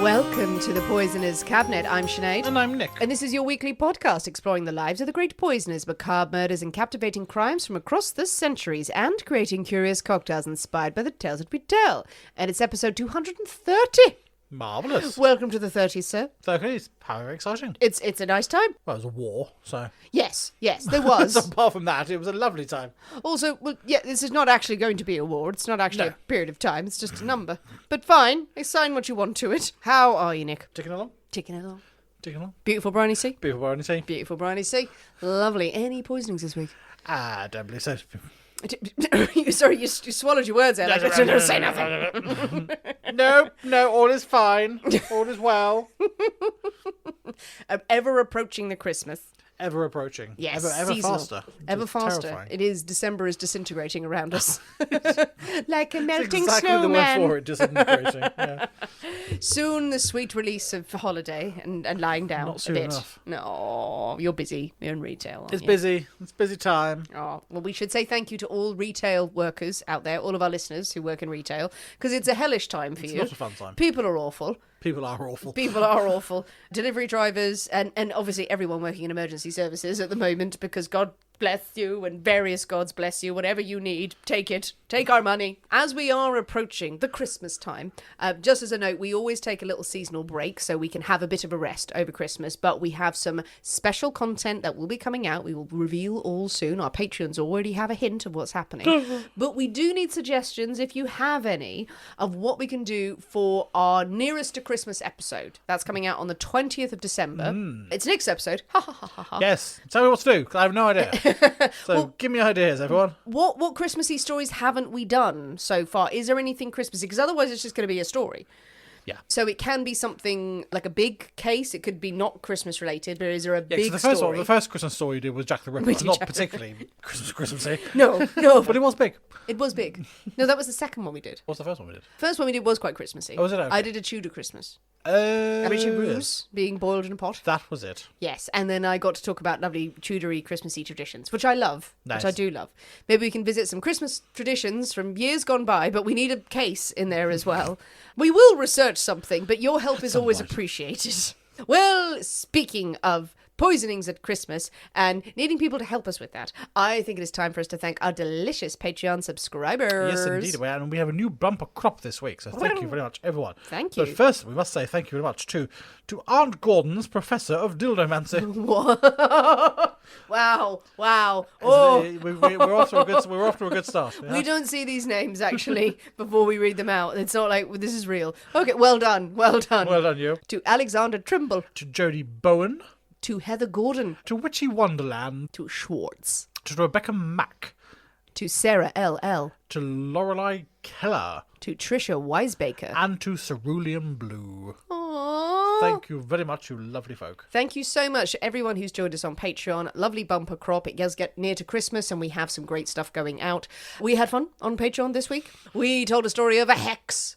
Welcome to the Poisoner's Cabinet. I'm Sinead. And I'm Nick. And this is your weekly podcast exploring the lives of the great poisoners, macabre murders and captivating crimes from across the centuries, and creating curious cocktails inspired by the tales that we tell. And it's episode 230. Marvellous. Welcome to the 30s, sir. 30s. How exciting. It's a nice time. Well, it was a war, so... Yes, there was. So apart from that, it was a lovely time. Also, well, yeah, this is not actually going to be a war. It's not actually a period of time. It's just a number. But fine. Assign what you want to it. How are you, Nick? Ticking along. Ticking along. Ticking along. Beautiful briny sea. Beautiful briny sea. Beautiful briny sea. Lovely. Any poisonings this week? I don't believe so. Sorry, you swallowed your words out. I didn't say nothing. No, all is fine. All is well. Ever approaching the Christmas. Ever approaching. Yes, Ever seasonal. faster. Ever Just faster. terrifying. It is. December is disintegrating around us. Like a melting That's exactly snowman. the word for it, disintegrating. Yeah. Soon the sweet release of holiday and lying down Not a soon bit. enough. No, you're busy. You're in retail. Aren't It's you? busy. It's busy time. Oh, well, we should say thank you to all retail workers out there, all of our listeners who work in retail, because it's a hellish time for It's you. not a fun time. People are awful. People are awful. People are awful. Delivery drivers and obviously everyone working in emergency services at the moment, because God bless you and various gods bless you. Whatever you need, take it. Take our money. As we are approaching the Christmas time, just as a note, we always take a little seasonal break so we can have a bit of a rest over Christmas, but we have some special content that will be coming out. We will reveal all soon. Our Patreons already have a hint of what's happening. But we do need suggestions, if you have any, of what we can do for our nearest to Christmas episode. That's coming out on the 20th of December. It's Nick's episode. Ha ha ha ha ha. Yes. Tell me what to do, because I have no idea. So give me ideas, everyone. What Christmassy stories haven't we done so far? Is there anything Christmassy? Because otherwise it's just going to be a story. Yeah. So it can be something like a big case. It could be not Christmas related, but is there a big the first story? the first Christmas story you did was Jack the Ripper. We did Not Jack the particularly Christmassy. No. But it was big. It was big. No, that was the second one we did. What's the first one we did? First one we did was quite Christmassy. Oh, was it? Okay. I did a Tudor Christmas. Yes. Roos being boiled in a pot. That was it. Yes, and then I got to talk about lovely Tudory Christmassy traditions, which I love, Nice. which I do love. Maybe we can visit some Christmas traditions from years gone by, but we need a case in there as well. We will research something, but your help is always appreciated. Well, speaking of poisonings at Christmas and needing people to help us with that, I think it is time for us to thank our delicious Patreon subscribers. Yes, indeed. And we have a new bumper crop this week, so thank you very much, everyone. Thank you. But first, we must say thank you very much to Aunt Gordon's Professor of Dildomancy. Wow. Oh. We're off to a good start. Yeah? We don't see these names, actually, before we read them out. It's not like, this is real. Okay, well done. Well done, you. To Alexander Trimble. To Jodie Bowen. To Heather Gordon. To Witchy Wonderland. To Schwartz. To Rebecca Mack. To Sarah L.L. To Lorelei Keller. To Trisha Wisebaker. And to Cerulean Blue. Aww. Thank you very much, you lovely folk. Thank you so much to everyone who's joined us on Patreon. Lovely bumper crop. It does get near to Christmas and we have some great stuff going out. We had fun on Patreon this week. We told a story of a hex.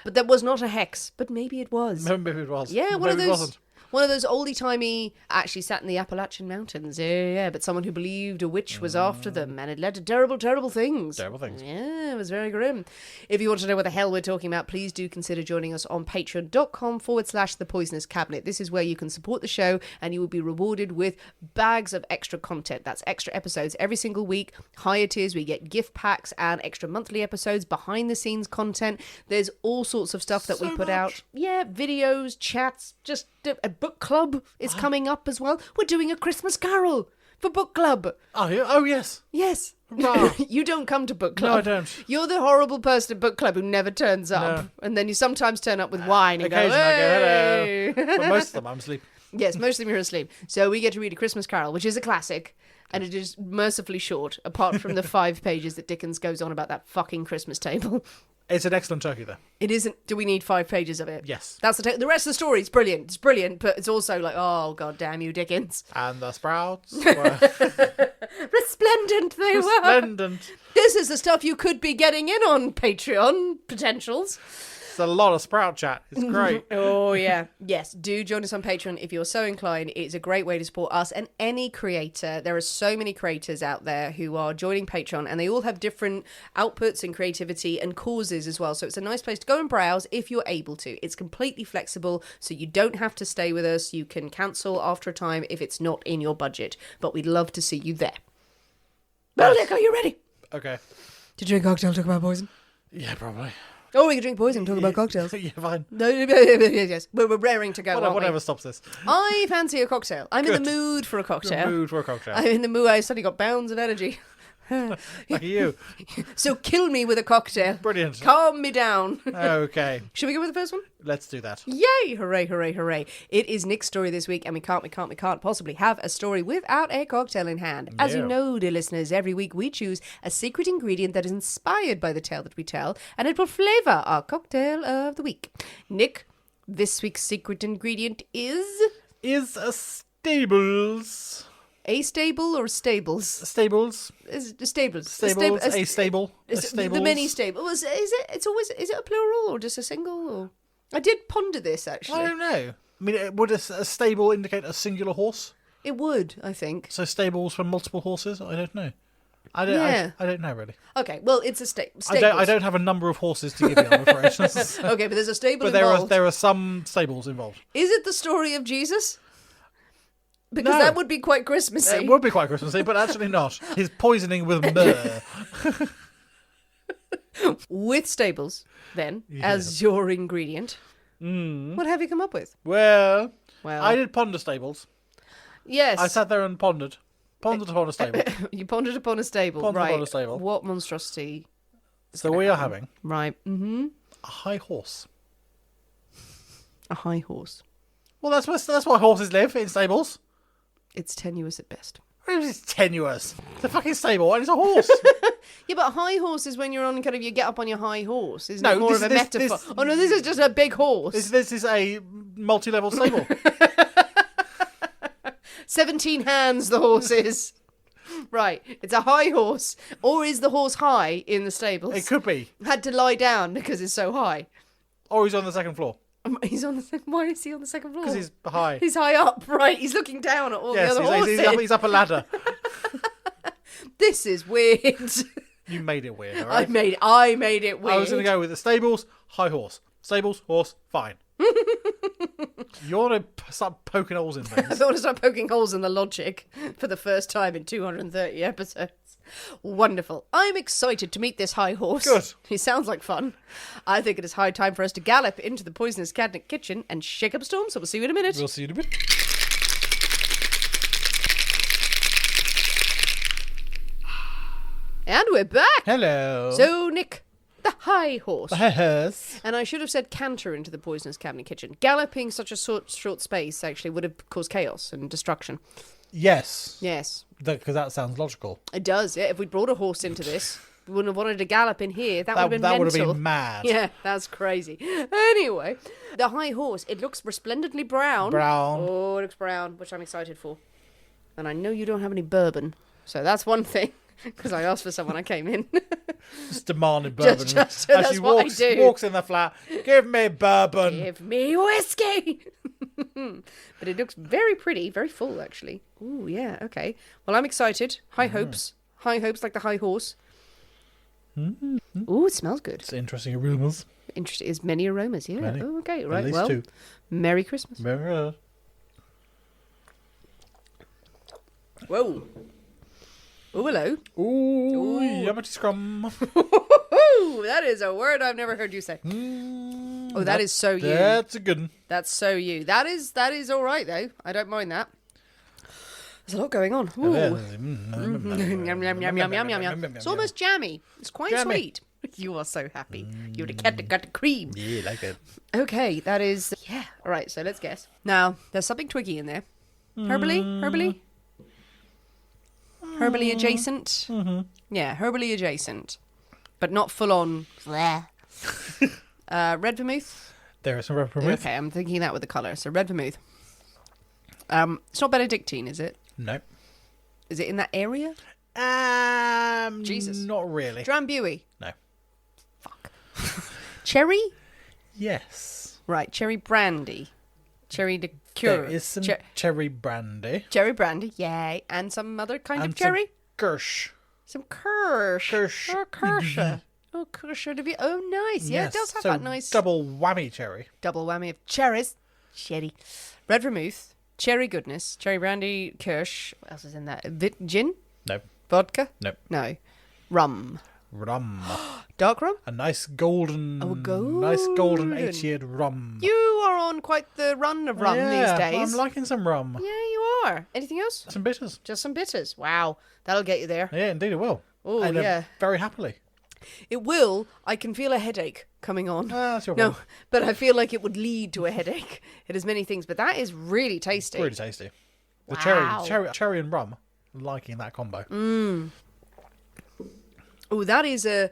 But that was not a hex, but maybe it was. Maybe it was. Yeah, one Maybe of those. It wasn't. One of those oldie-timey, actually sat in the Appalachian Mountains, yeah, but someone who believed a witch was after them, and it led to terrible, terrible things. Terrible things. Yeah, it was very grim. If you want to know what the hell we're talking about, please do consider joining us on patreon.com/The Poisoner's Cabinet. This is where you can support the show, and you will be rewarded with bags of extra content. That's extra episodes every single week. Higher tiers, we get gift packs and extra monthly episodes, behind-the-scenes content. There's all sorts of stuff that we put out. Yeah, videos, chats, just a book club is coming up as well. We're doing a Christmas Carol for book club. Oh yes. Yes. Wow. You don't come to book club. No, I don't. You're the horrible person at book club who never turns up. No. And then you sometimes turn up with wine and Occasionally go, I go, hello. But most of them I'm asleep. Yes, most of them are asleep. So we get to read A Christmas Carol, which is a classic. And it is mercifully short, apart from the 5 pages that Dickens goes on about that fucking Christmas table. It's an excellent turkey, though. It isn't. Do we need 5 pages of it? Yes. That's the rest of the story is brilliant. It's brilliant, but it's also like, oh, god damn you, Dickens. And the sprouts were Resplendent they were. resplendent. This is the stuff you could be getting in on Patreon potentials. a lot of sprout chat. It's great. Oh, yeah. Yes, do join us on Patreon if you're so inclined. It's a great way to support us and any creator. There are so many creators out there who are joining Patreon, and they all have different outputs and creativity and causes as well. So it's a nice place to go and browse if you're able to. It's completely flexible, so you don't have to stay with us. You can cancel after a time if it's not in your budget. But we'd love to see you there. Well, Nick, are you ready? Okay. To drink cocktail, talk about poison? Yeah, probably. Oh, we can drink poison, talk about cocktails. Yeah, fine. No, yes. We're raring to go. Whatever stops this. I fancy a cocktail. I'm in the mood for a cocktail. I'm in the mood. I suddenly got bounds of energy. Lucky you. So kill me with a cocktail. Brilliant. Calm me down. Okay. Should we go with the first one? Let's do that. Yay! Hooray, hooray, hooray. It is Nick's story this week, and we can't possibly have a story without a cocktail in hand. As you know, dear listeners, every week we choose a secret ingredient that is inspired by the tale that we tell, and it will flavour our cocktail of the week. Nick, this week's secret ingredient is a stables. A stable or stables? Stables. Stables. A stable. The many stables. Is it a plural or just a single? Or? I did ponder this actually. I don't know. I mean, would a stable indicate a singular horse? It would, I think. So stables for multiple horses? I don't know. I don't know really. Okay, well, it's a stable. I don't have a number of horses to give you, I'm afraid. Okay, but there's a stable but involved. there are some stables involved. Is it the story of Jesus? Because No. that would be quite Christmassy. It would be quite Christmassy, but actually not. His poisoning with myrrh. With stables, then, as your ingredient. What have you come up with? Well, I did ponder stables. Yes. I sat there and pondered upon a stable. You pondered upon a stable. Pondered right. upon a stable. What monstrosity? So we are having Right. Mm-hmm. a high horse. A high horse. Well, that's why horses live in stables. It's tenuous at best. It's tenuous. It's a fucking stable and it's a horse. Yeah, but a high horse is when you're on kind of, you get up on your high horse. Isn't No, it more of a metaphor? Oh, no, this is just a big horse. This is a multi-level stable. 17 hands the horse is. Right, it's a high horse. Or is the horse high in the stables? It could be. Had to lie down because it's so high. Or he's on the second floor. He's on the why is he on the second floor? Because he's high. He's high up, right? He's looking down at all the other horses. He's up a ladder. This is weird. You made it weird, all right? I made it weird. I was going to go with the stables, high horse. Stables, horse, fine. You want to start poking holes in I things. thought I'd start poking holes in the logic for the first time in 230 episodes. Wonderful. I'm excited to meet this high horse. Good. He sounds like fun. I think it is high time for us to gallop into the poisonous cabinet kitchen and shake up a storm, so we'll see you in a minute. We'll see you in a bit. And we're back. Hello. So, Nick, the high horse. Yes. And I should have said canter into the poisonous cabinet kitchen. Galloping such a short space actually would have caused chaos and destruction. Yes. Yes. Because that sounds logical. It does, yeah. If we'd brought a horse into this, we wouldn't have wanted to gallop in here. That would have been mental. That would have been mad. Yeah, that's crazy. Anyway, the high horse, it looks resplendently brown. Brown. Oh, it looks brown, which I'm excited for. And I know you don't have any bourbon, so that's one thing. Because I asked for some when I came in. Just demanded bourbon. Just, As that's she what I do. walks in the flat, give me bourbon. Give me whiskey. But it looks very pretty, very full actually. Ooh, yeah, okay. Well, I'm excited. High hopes. High hopes like the high horse. Ooh, it smells good. It's interesting aromas. Interesting. Is many aromas, yeah. Many. Oh, okay, right. At least well, 2. Merry Christmas. Very Whoa. Oh, hello. Ooh, yummy scrum. Ooh, that is a word I've never heard you say. Oh, that is so you. That's a good one. That's so you. That is all right though. I don't mind that. There's a lot going on. Ooh. Yum, yum, yum, yum, yum, yum, yum. It's almost jammy. It's quite sweet. You are so happy. You would have got the cream. Yeah, like it. Okay, that is yeah. All right, so let's guess. Now there's something twiggy in there. Herbally adjacent. Yeah, herbally adjacent, but not full on. Red vermouth. There is some red vermouth. Okay, I'm thinking that with the colour. So red vermouth. It's not Benedictine, is it? No. Is it in that area? Jesus. Not really. Drambuie. No. Fuck. Cherry? Yes. Right, cherry brandy. Cherry liqueur. There is some cherry brandy. Cherry brandy, yay. And some other kind And of cherry? some Kirsch. Some kirsch. Kirsch. Oh, kirsche. Oh, kirsche to be. Oh, nice. Yeah, Yes, it does have so that nice double whammy cherry. double whammy of cherries. Cherry. Red vermouth. Cherry goodness. Cherry brandy. Kirsch. What else is in that? Gin? No. Vodka? No. No. Rum. Rum. Dark rum? A nice golden, Oh, golden. nice golden 8-yeared rum. You are on quite the run of rum these days. I'm liking some rum. Yeah, you are. Anything else? Some bitters. Just some bitters. Wow. That'll get you there. Yeah, indeed it will. Oh, And, yeah. very happily. It will. I can feel a headache coming on. That's your No, problem. but I feel like it would lead to a headache. It is many things, but that is really tasty. Really tasty. The Wow. cherry and rum. I'm liking that combo. Oh, that is a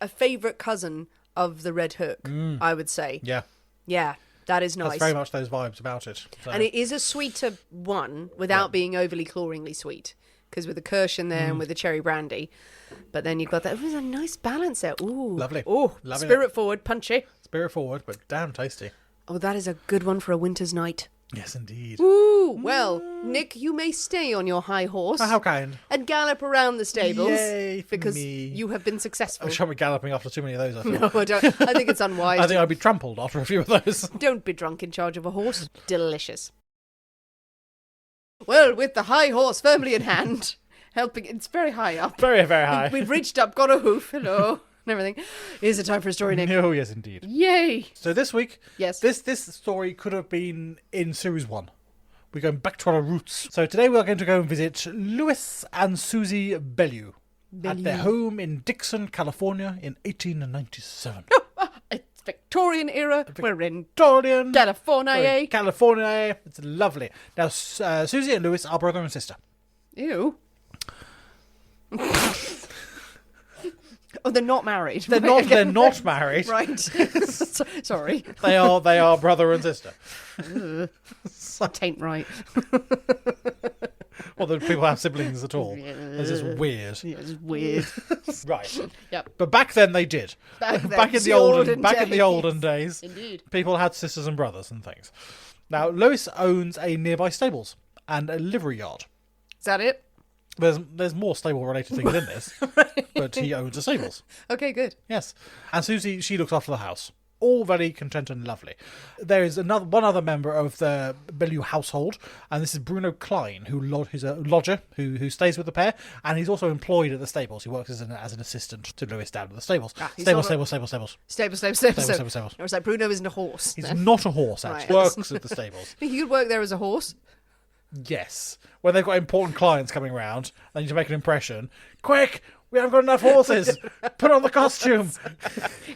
favourite cousin of the Red Hook, I would say. Yeah. Yeah, that is nice. That's very much those vibes about it. So. And it is a sweeter one without being overly cloyingly sweet. Because with the kirsch in there and with the cherry brandy. But then you've got that. It was a nice balance there. Ooh. Lovely. Oh, Loving spirit forward, punchy. Spirit forward, but damn tasty. Oh, that is a good one for a winter's night. Yes, indeed. Ooh, well, Nick, you may stay on your high horse Oh, how kind. and gallop around the stables Yay for because me. you have been successful. I shan't be galloping after too many of those, I feel. No, I don't. I think it's unwise. I think I'd be trampled after a few of those. Don't be drunk in charge of a horse. Delicious. Well, with the high horse firmly in hand, helping, it's very high up. Very, very high. We've reached up, got a hoof, hello, and everything. Is it time for a story, Nick? Oh, yes, indeed. Yay! So this week, Yes. this story could have been in series 1. We're going back to our roots. So today we are going to go and visit Louis and Susie Belew at their home in Dixon, California in 1897. It's Victorian era. We're in Victorian. California. California. It's lovely. Now, Susie and Louis are brother and sister. Ew. Oh, they're not married. They're not. They're not married. Right. Sorry. They are brother and sister. Tain't right. Well, the people have siblings at all. It's just weird. Yeah, it's weird. Right. Yep. But back then they did. Back then, Back in the the olden days. olden days, Indeed. people had sisters and brothers and things. Now, Louis owns a nearby stables and a livery yard. Is that it? There's more stable related things in this, but he owns the stables. Okay, good. Yes. And Susie, she looks after the house. All very content and lovely. There is one other member of the Belew household, and this is Bruno Klein, who's a lodger who stays with the pair, and he's also employed at the stables. He works as an assistant to Louis down at the stables. He's Stables. Stable. Or is that Bruno isn't a horse? He's then? not a horse, actually. Right. Works at the stables. He could work there as a horse. Yes. When they've got important clients coming around, they need to make an impression. Quick! We haven't got enough horses! Put on the costume!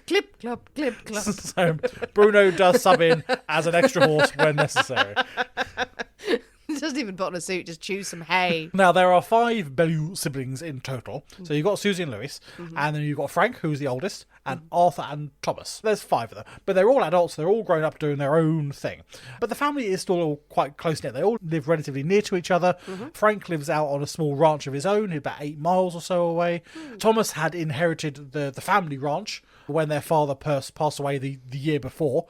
Clip, clop, clip, clop. So Bruno does sub in as an extra horse when necessary. He doesn't even put on a suit, just chew some hay. Now, there are 5 Belew siblings in total. So you've got Susie and Louis, and then you've got Frank, who's the oldest, and Arthur and Thomas. There's 5 of them. But they're all adults, they're all grown up doing their own thing. But the family is still all quite close-knit. They all live relatively near to each other. Frank lives out on a small ranch of his own, about 8 miles or so away. Thomas had inherited the family ranch when their father passed away the year before.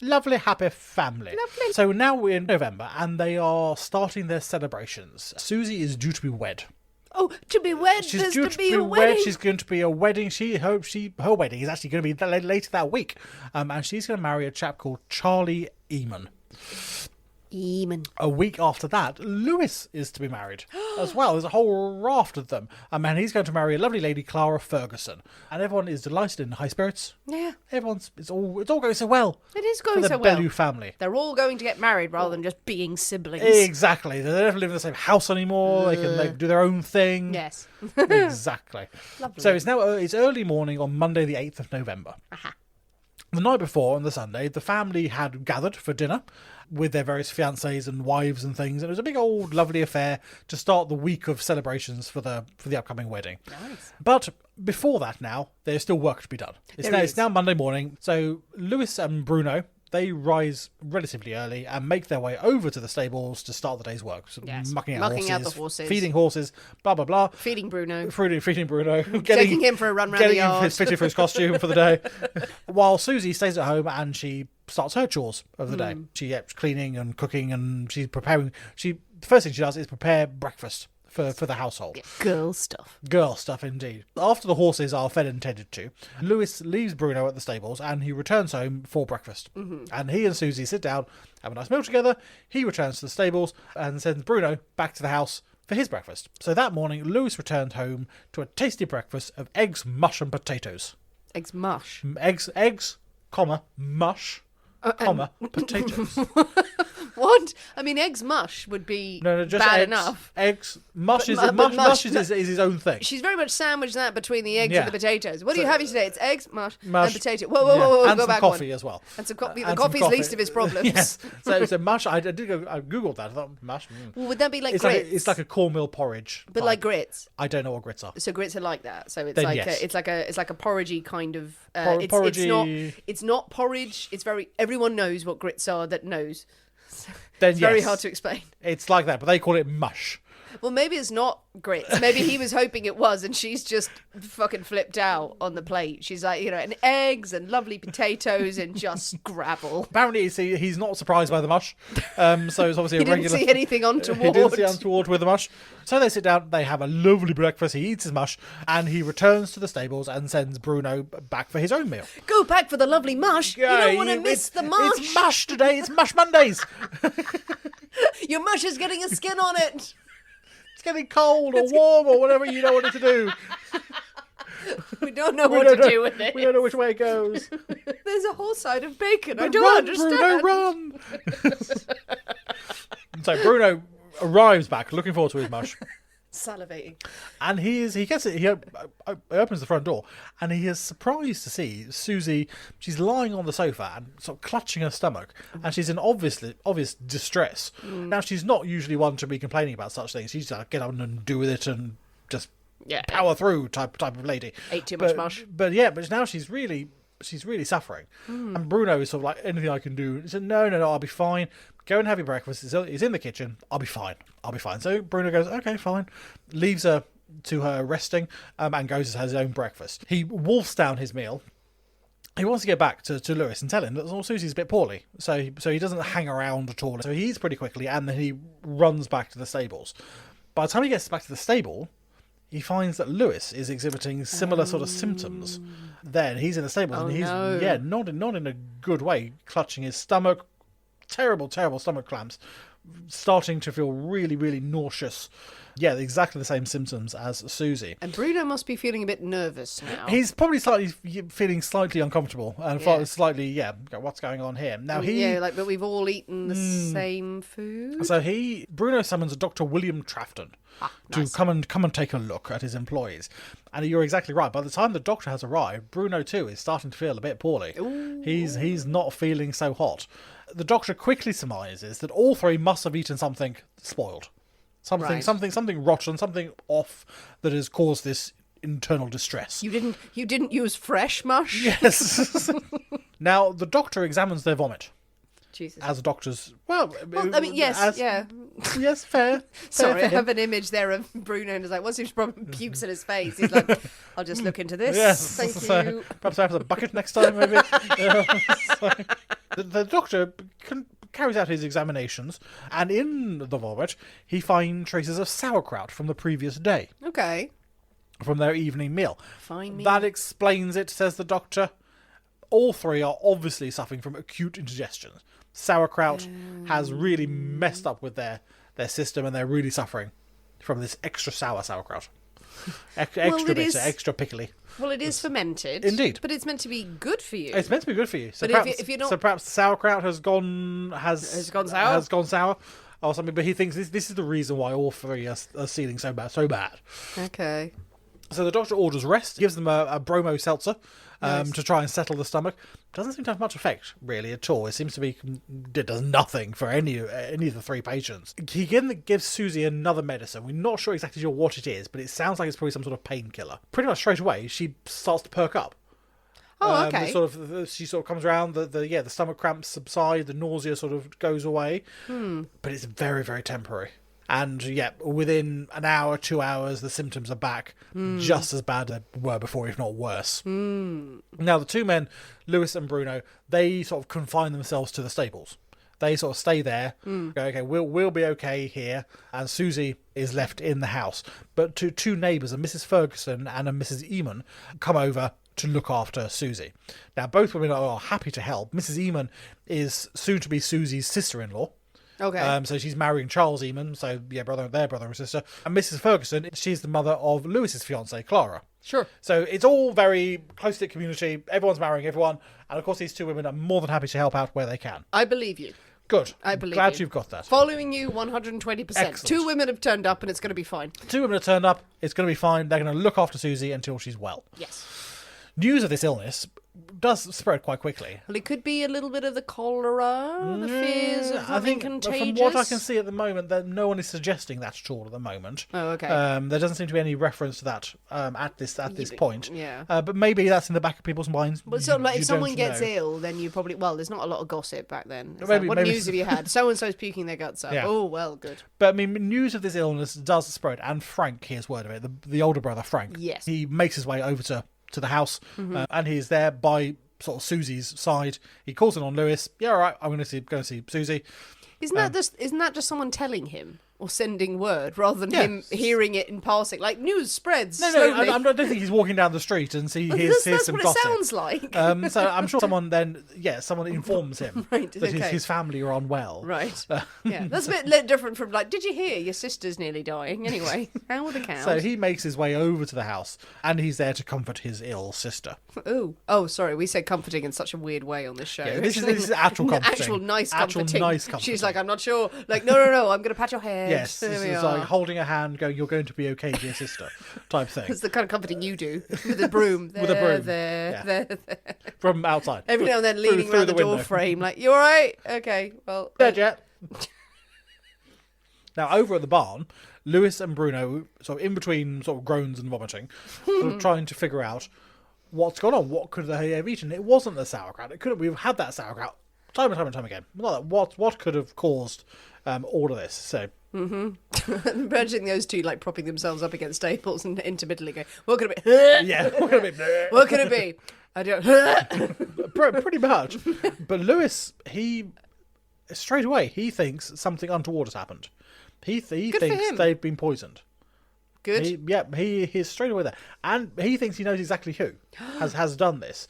Lovely, happy family. Lovely. So now we're in November, and they are starting their celebrations. Susie is due to be wed. Oh, to be wed. She's There's due to be a wed. wedding. She's going to be a wedding. Her wedding is actually going to be later that week, and she's going to marry a chap called Charlie Eamon. Eamon. A week after that, Louis is to be married as well. There's a whole raft of them, and he's going to marry a lovely lady, Clara Ferguson, and everyone is delighted in high spirits. Yeah. It's all going so well. It is For going the so well. Belew family. They're all going to get married rather than just being siblings. Exactly. They don't live in the same house anymore. They can do their own thing. Yes. Exactly. Lovely. So it's early morning on Monday the 8th of November. Aha. The night before, on the Sunday, the family had gathered for dinner with their various fiancés and wives and things, and it was a big old lovely affair to start the week of celebrations for the upcoming wedding. Nice. But before that now, there's still work to be done. It's now Monday morning, so Louis and Bruno, they rise relatively early and make their way over to the stables to start the day's work. So mucking out the horses. Feeding horses, blah, blah, blah. Feeding Bruno. Feeding Bruno. Taking him for a run around the yard. Getting him fitted for his costume for the day. While Susie stays at home and she starts her chores of the day. She's cleaning and cooking and she's preparing. The first thing she does is prepare breakfast for the household. Yeah, girl stuff. Girl stuff, indeed. After the horses are fed and tended to, Lewis leaves Bruno at the stables and he returns home for breakfast. And he and Susie sit down, have a nice meal together. He returns to the stables and sends Bruno back to the house for his breakfast. So that morning, Lewis returned home to a tasty breakfast of eggs, mush and potatoes. Eggs mush? Eggs, comma, mush, comma, potatoes. What? I mean, eggs mush would be just bad eggs, enough. Eggs, mush is his own thing. She's very much sandwiched that between the eggs and the potatoes. What are you having today? It's eggs, mush and potato. Whoa, and go some back coffee one. as well. And some coffee. The coffee's least of his problems. Yes. So mush, I googled that. I thought mush. Well, would that be like it's grits? It's like a cornmeal porridge. But like grits. I don't know what grits are. So grits are like that. So it's Then like yes. it's like a porridgey kind of. Porridgey. It's not porridge. It's very. Everyone knows what grits are. That knows. Then It's very hard to explain. It's like that, but they call it mush. Well, maybe it's not grits. Maybe he was hoping it was, and she's just fucking flipped out on the plate. She's like, and eggs and lovely potatoes and just gravel. Apparently, he's not surprised by the mush. So it's obviously He didn't see anything untoward. He didn't see untoward with the mush. So they sit down, they have a lovely breakfast, he eats his mush, and he returns to the stables and sends Bruno back for his own meal. Go back for the lovely mush. You don't want to miss the mush. It's mush today, it's Mush Mondays. Your mush is getting a skin on it. It's getting cold or warm or whatever you don't want it to do. We don't know what to do with it. We don't know which way it goes. There's a whole side of bacon. I Run, don't understand. Bruno, run! So Bruno arrives back, looking forward to his mush. Salivating. And he opens the front door and he is surprised to see Susie. She's lying on the sofa and sort of clutching her stomach and she's in obvious distress. Now, she's not usually one to be complaining about such things. She's like, get on and do with it and just power through type of lady. Ate too much mush. But now she's really suffering. And Bruno is sort of like, anything I can do. He said, no, I'll be fine. Go and have your breakfast. He's in the kitchen. I'll be fine. So Bruno goes, okay, fine. Leaves her to her resting and goes and has his own breakfast. He wolfs down his meal. He wants to get back to Lewis and tell him that Susie's a bit poorly. So he doesn't hang around at all. So he eats pretty quickly and then he runs back to the stables. By the time he gets back to the stable, he finds that Lewis is exhibiting similar sort of symptoms. Then he's in the stables and he's not in a good way, clutching his stomach, terrible stomach cramps, starting to feel really, really nauseous. Yeah, exactly the same symptoms as Susie. And Bruno must be feeling a bit nervous now. He's probably feeling slightly uncomfortable and slightly, what's going on here? Now but we've all eaten the same food. So Bruno summons Dr. William Trafton to come and take a look at his employees. And you're exactly right. By the time the doctor has arrived, Bruno too is starting to feel a bit poorly. Ooh. He's not feeling so hot. The doctor quickly surmises that all three must have eaten something spoiled. Something rotten, something off that has caused this internal distress. You didn't use fresh mush? Yes. Now the doctor examines their vomit. Jesus. As doctors, yes, yes, fair. Sorry, fair. I have an image there of Bruno and it's like, once he pukes in his face, he's like, I'll just look into this. Yes, Thank you. Perhaps I have a bucket next time, maybe. The doctor carries out his examinations, and in the vomit, he finds traces of sauerkraut from the previous day. Okay. From their evening meal. Fine meal. That explains it, says the doctor. All three are obviously suffering from acute indigestion. Sauerkraut has really messed up with their system, and they're really suffering from this extra sour sauerkraut. Extra bitter, extra pickly. Well, it is fermented. Indeed. But it's meant to be good for you. It's meant to be good for you. So but perhaps, if you're not... So perhaps the sauerkraut has gone sour or something, but he thinks this is the reason why all three are feeling so bad. Okay. So the doctor orders rest, gives them a bromo seltzer Nice. to try and settle the stomach. Doesn't seem to have much effect, really, at all. It seems to be... It does nothing for any of the three patients. He gives Susie another medicine. We're not sure exactly what it is, but it sounds like it's probably some sort of painkiller. Pretty much straight away, she starts to perk up. Oh, okay. She sort of comes around. The stomach cramps subside. The nausea sort of goes away. But it's very, very temporary. And within an hour, 2 hours, the symptoms are back, just as bad as they were before, if not worse. Now, the two men, Lewis and Bruno, they sort of confine themselves to the stables. They sort of stay there. Go, okay, we'll be okay here. And Susie is left in the house. But two neighbours, a Mrs. Ferguson and a Mrs. Eamon, come over to look after Susie. Now, both women are happy to help. Mrs. Eamon is soon to be Susie's sister-in-law. Okay. So she's marrying Charles Eamon, so their brother and sister. And Mrs. Ferguson, she's the mother of Lewis's fiancée, Clara. Sure. So it's all very close-knit community. Everyone's marrying everyone. And of course, these two women are more than happy to help out where they can. I believe you. Good. I believe Glad you. you've got that. Following you 120%. Excellent. 2 women have turned up and it's going to be fine. 2 women have turned up. It's going to be fine. They're going to look after Susie until she's well. Yes. News of this illness does spread quite quickly. Well, it could be a little bit of the cholera, the fears of having contagious. From what I can see at the moment, that no one is suggesting that at all at the moment. Oh, okay. There doesn't seem to be any reference to that at this point. Yeah. But maybe that's in the back of people's minds. But so, like, You if someone don't gets know. ill, then you probably... Well, there's not a lot of gossip back then. It's Maybe- like, what maybe- news have you had? So-and-so's puking their guts up. Yeah. Oh, well, good. But I mean, news of this illness does spread, and Frank hears word of it. The older brother, Frank. Yes. He makes his way over to the house, and he's there by sort of Susie's side. He calls in on Lewis. Yeah, all right, I'm going to go see Susie. Isn't that just someone teling him or sending word rather than him hearing it in passing? Like, news spreads slowly. I don't think he's walking down the street and hears That's some what gossip. it sounds like. So I'm sure someone informs him Right, that okay. his family are unwell. Right. Yeah, that's a bit different from, like, did you hear your sister's nearly dying? Anyway, how were the cows? So he makes his way over to the house, and he's there to comfort his ill sister. Oh, sorry, we said comforting in such a weird way on this show. Yeah, this is actual comforting. Actual nice Actual comforting. nice comforting. She's like, I'm not sure. Like, no, I'm going to pat your head. Yes, There this we is are. like holding a hand, going, "You're going to be okay, dear sister," type thing. It's the kind of comforting you do with a broom. There, With a broom, There. From outside. Every now and then Through- leaning through around the door window. frame, like, you all right? Okay, well. Dead yet? Now, over at the barn, Lewis and Bruno, sort of in between sort of groans and vomiting, sort of trying to figure out what's gone on. What could they have eaten? It wasn't the sauerkraut. It couldn't. We've had that sauerkraut time and time again. Not that. What could have caused all of this? So. Imagining those two, like, propping themselves up against tables and intermittently going, what could it be? Yeah, what could it be? What could it be? I don't... Pretty much. But Lewis, he straight away he thinks something untoward has happened. He Good for thinks him. they've been poisoned. Good. He is straight away there, and he thinks he knows exactly who has done this.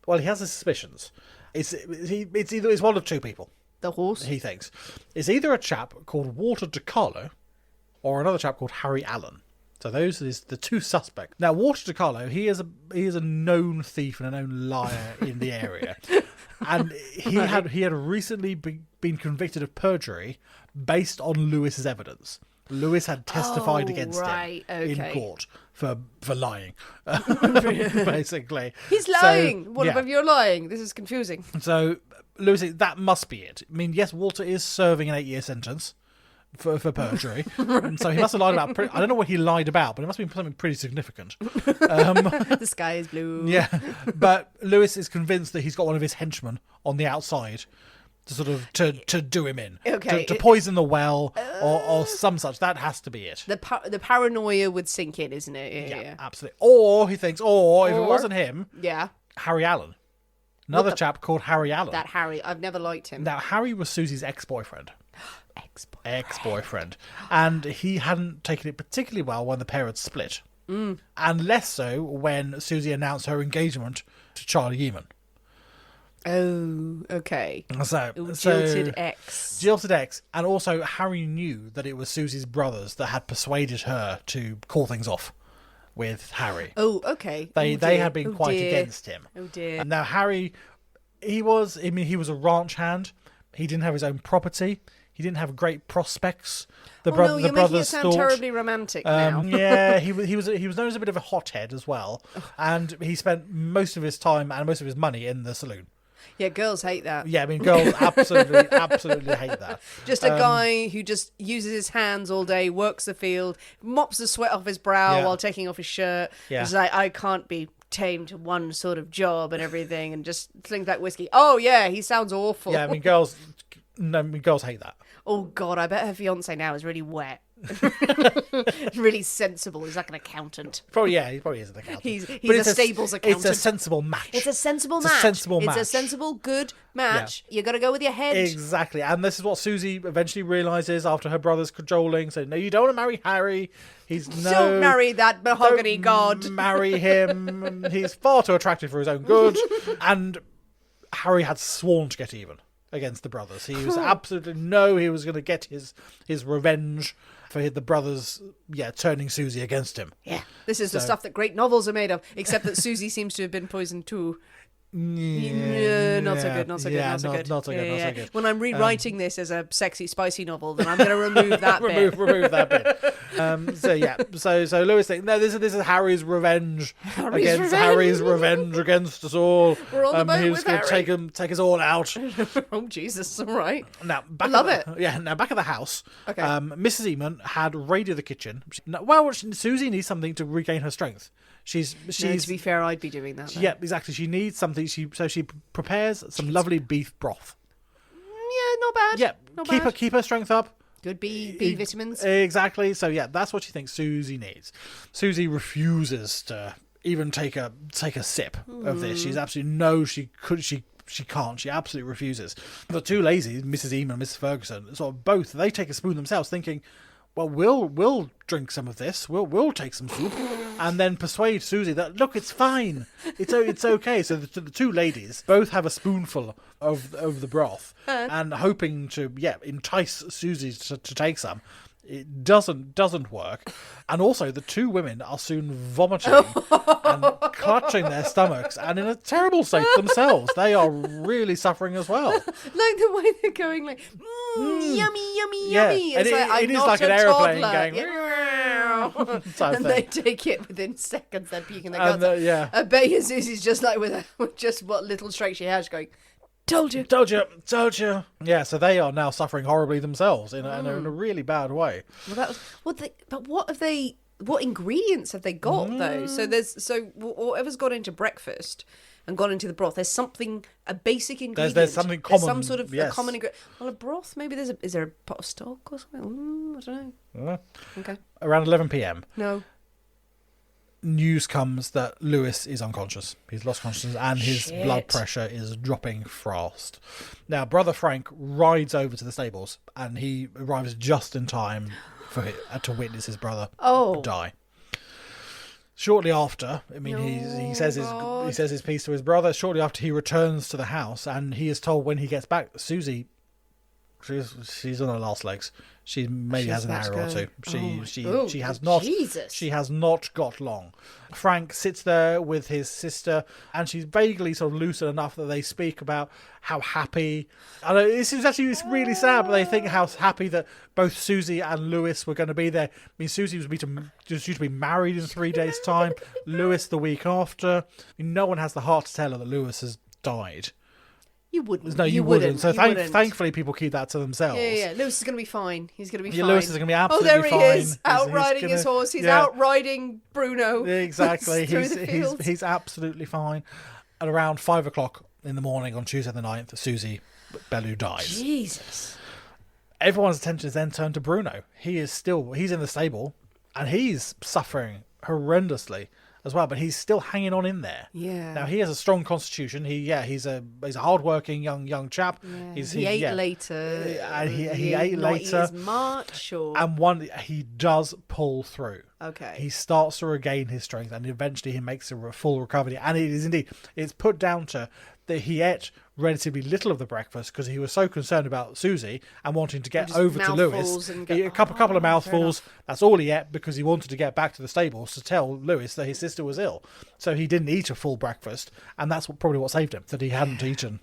Well, he has his suspicions. It's one of 2 people. The horse. He thinks it's either a chap called Walter DiCarlo or another chap called Harry Allen. So those are the 2 suspects. Now, Walter DiCarlo, he is a known thief and a known liar in the area, and he had recently been convicted of perjury based on Lewis's evidence. Lewis had testified against him in court for lying, basically. He's lying. So, What if you're lying? This is confusing. So Lewis, that must be it. I mean, yes, Walter is serving an 8-year sentence for perjury, so he must have lied about. I don't know what he lied about, but it must have been something pretty significant. The sky is blue. Yeah, but Lewis is convinced that he's got one of his henchmen on the outside to sort of to do him in, Okay. to poison the well or some such. That has to be it. The paranoia would sink in, isn't it? Yeah, absolutely. Or he thinks, if it wasn't him, Yeah. Harry Allen, another chap called Harry Allen. That Harry. I've never liked him. Now, Harry was Susie's ex-boyfriend. Ex-boyfriend. And he hadn't taken it particularly well when the pair had split. And less so when Susie announced her engagement to Charlie Eamon. Oh, okay. So Jilted ex. Jilted ex. And also Harry knew that it was Susie's brothers that had persuaded her to call things off with Harry. Oh, okay. They had been quite against him. Oh dear. And now Harry, he was a ranch hand. He didn't have his own property. He didn't have great prospects. The no, you're making it brothers sound thought terribly romantic now. Yeah, he was known as a bit of a hothead as well, and he spent most of his time and most of his money in the saloon. Yeah, girls hate that. Yeah, I mean, girls absolutely hate that. Just a guy who just uses his hands all day, works the field, mops the sweat off his brow Yeah. while taking off his shirt. Yeah. It's like, I can't be tame to one sort of job and everything, and just slings back whiskey. Oh yeah, he sounds awful. Yeah, I mean, girls hate that. Oh God, I bet her fiance now is really wet. Really sensible. He's like an accountant. He probably is an accountant. He's a stables accountant. It's a sensible match. It's a sensible match. It's a sensible, good match. You got to go with your head. Exactly. And this is what Susie eventually realises after her brother's cajoling. So, no, you don't want to marry Harry. Don't marry that mahogany god. Marry him. He's far too attractive for his own good. And Harry had sworn to get even against the brothers. He was he was going to get his revenge for the brothers, turning Susie against him. Yeah, this is the stuff that great novels are made of, except that Susie seems to have been poisoned too. Not so good. When I'm rewriting this as a sexy, spicy novel, then I'm going to remove that bit. remove that bit. So Lewis thinks, no, this is Harry's revenge Harry's revenge against us all. We're on the boat he was going to take us all out. Oh Jesus! All right. Now I love it. Yeah. Now back at the house. Okay. Mrs. Eamon had raided the kitchen. Susie needs something to regain her strength. She's to be fair, I'd be doing that. Yeah, exactly. She needs something. She prepares some lovely beef broth. Yeah, not bad. Yeah, keep her strength up. Good B vitamins. Exactly. So that's what she thinks Susie needs. Susie refuses to even take a sip of this. She's absolutely she can't. She absolutely refuses. The two ladies, Mrs. Eamon and Mrs. Ferguson, sort of both, they take a spoon themselves, thinking, well, we'll drink some of this. We'll take some soup, and then persuade Susie that look, it's fine, it's okay. So the two ladies both have a spoonful of the broth, and hoping to entice Susie to take some. It doesn't work, and also the two women are soon vomiting and clutching their stomachs and in a terrible state themselves. They are really suffering as well. Like the way they're going, like yummy, yummy, yummy. And it is like an aeroplane going. And they take it within seconds. They're puking their guts out. I bet you Susie's just like with just what little strength she has, going, Told you. Yeah, so they are now suffering horribly themselves in a really bad way. Well, what ingredients have they got though? So whatever's got into breakfast and gone into the broth, there's a basic ingredient. There's something common. There's some sort of a common ingredient. Well, a broth, maybe is there a pot of stock or something? I don't know. Okay. Around 11 p.m. No. News comes that Lewis is unconscious. He's lost consciousness and his blood pressure is dropping fast. Now, Brother Frank rides over to the stables and he arrives just in time to witness his brother die. Shortly after, he says his piece to his brother. Shortly after, he returns to the house and he is told when he gets back, Susie, she's on her last legs. She maybe has an hour or two. She has not. Jesus. She has not got long. Frank sits there with his sister, and she's vaguely sort of lucid enough that they speak about how happy. I know it's really sad, but they think how happy that both Susie and Lewis were going to be there. I mean, Susie was due to be married in 3 days' time. Lewis the week after. I mean, no one has the heart to tell her that Lewis has died. You wouldn't. No, you wouldn't. So thankfully, people keep that to themselves. Yeah. Lewis is going to be fine. He's going to be fine. Lewis is going to be absolutely fine. Oh, there he is, out riding his horse. He's out riding Bruno. Exactly. He's he's absolutely fine. At around 5 o'clock in the morning on Tuesday the 9th, Susie Belew dies. Jesus. Everyone's attention is then turned to Bruno. He's in the stable, and he's suffering horrendously as well, but he's still hanging on in there. Yeah. Now he has a strong constitution. He's a hard-working young chap. Yeah. He ate later. And he ate later. Not as much, and he does pull through. Okay. He starts to regain his strength, and eventually he makes a full recovery. And it is indeed. It's put down to that he ate relatively little of the breakfast because he was so concerned about Susie and wanting to get over to Lewis. A couple of mouthfuls. That's all he ate because he wanted to get back to the stables to tell Lewis that his sister was ill. So he didn't eat a full breakfast, and that's probably what saved him, that he hadn't eaten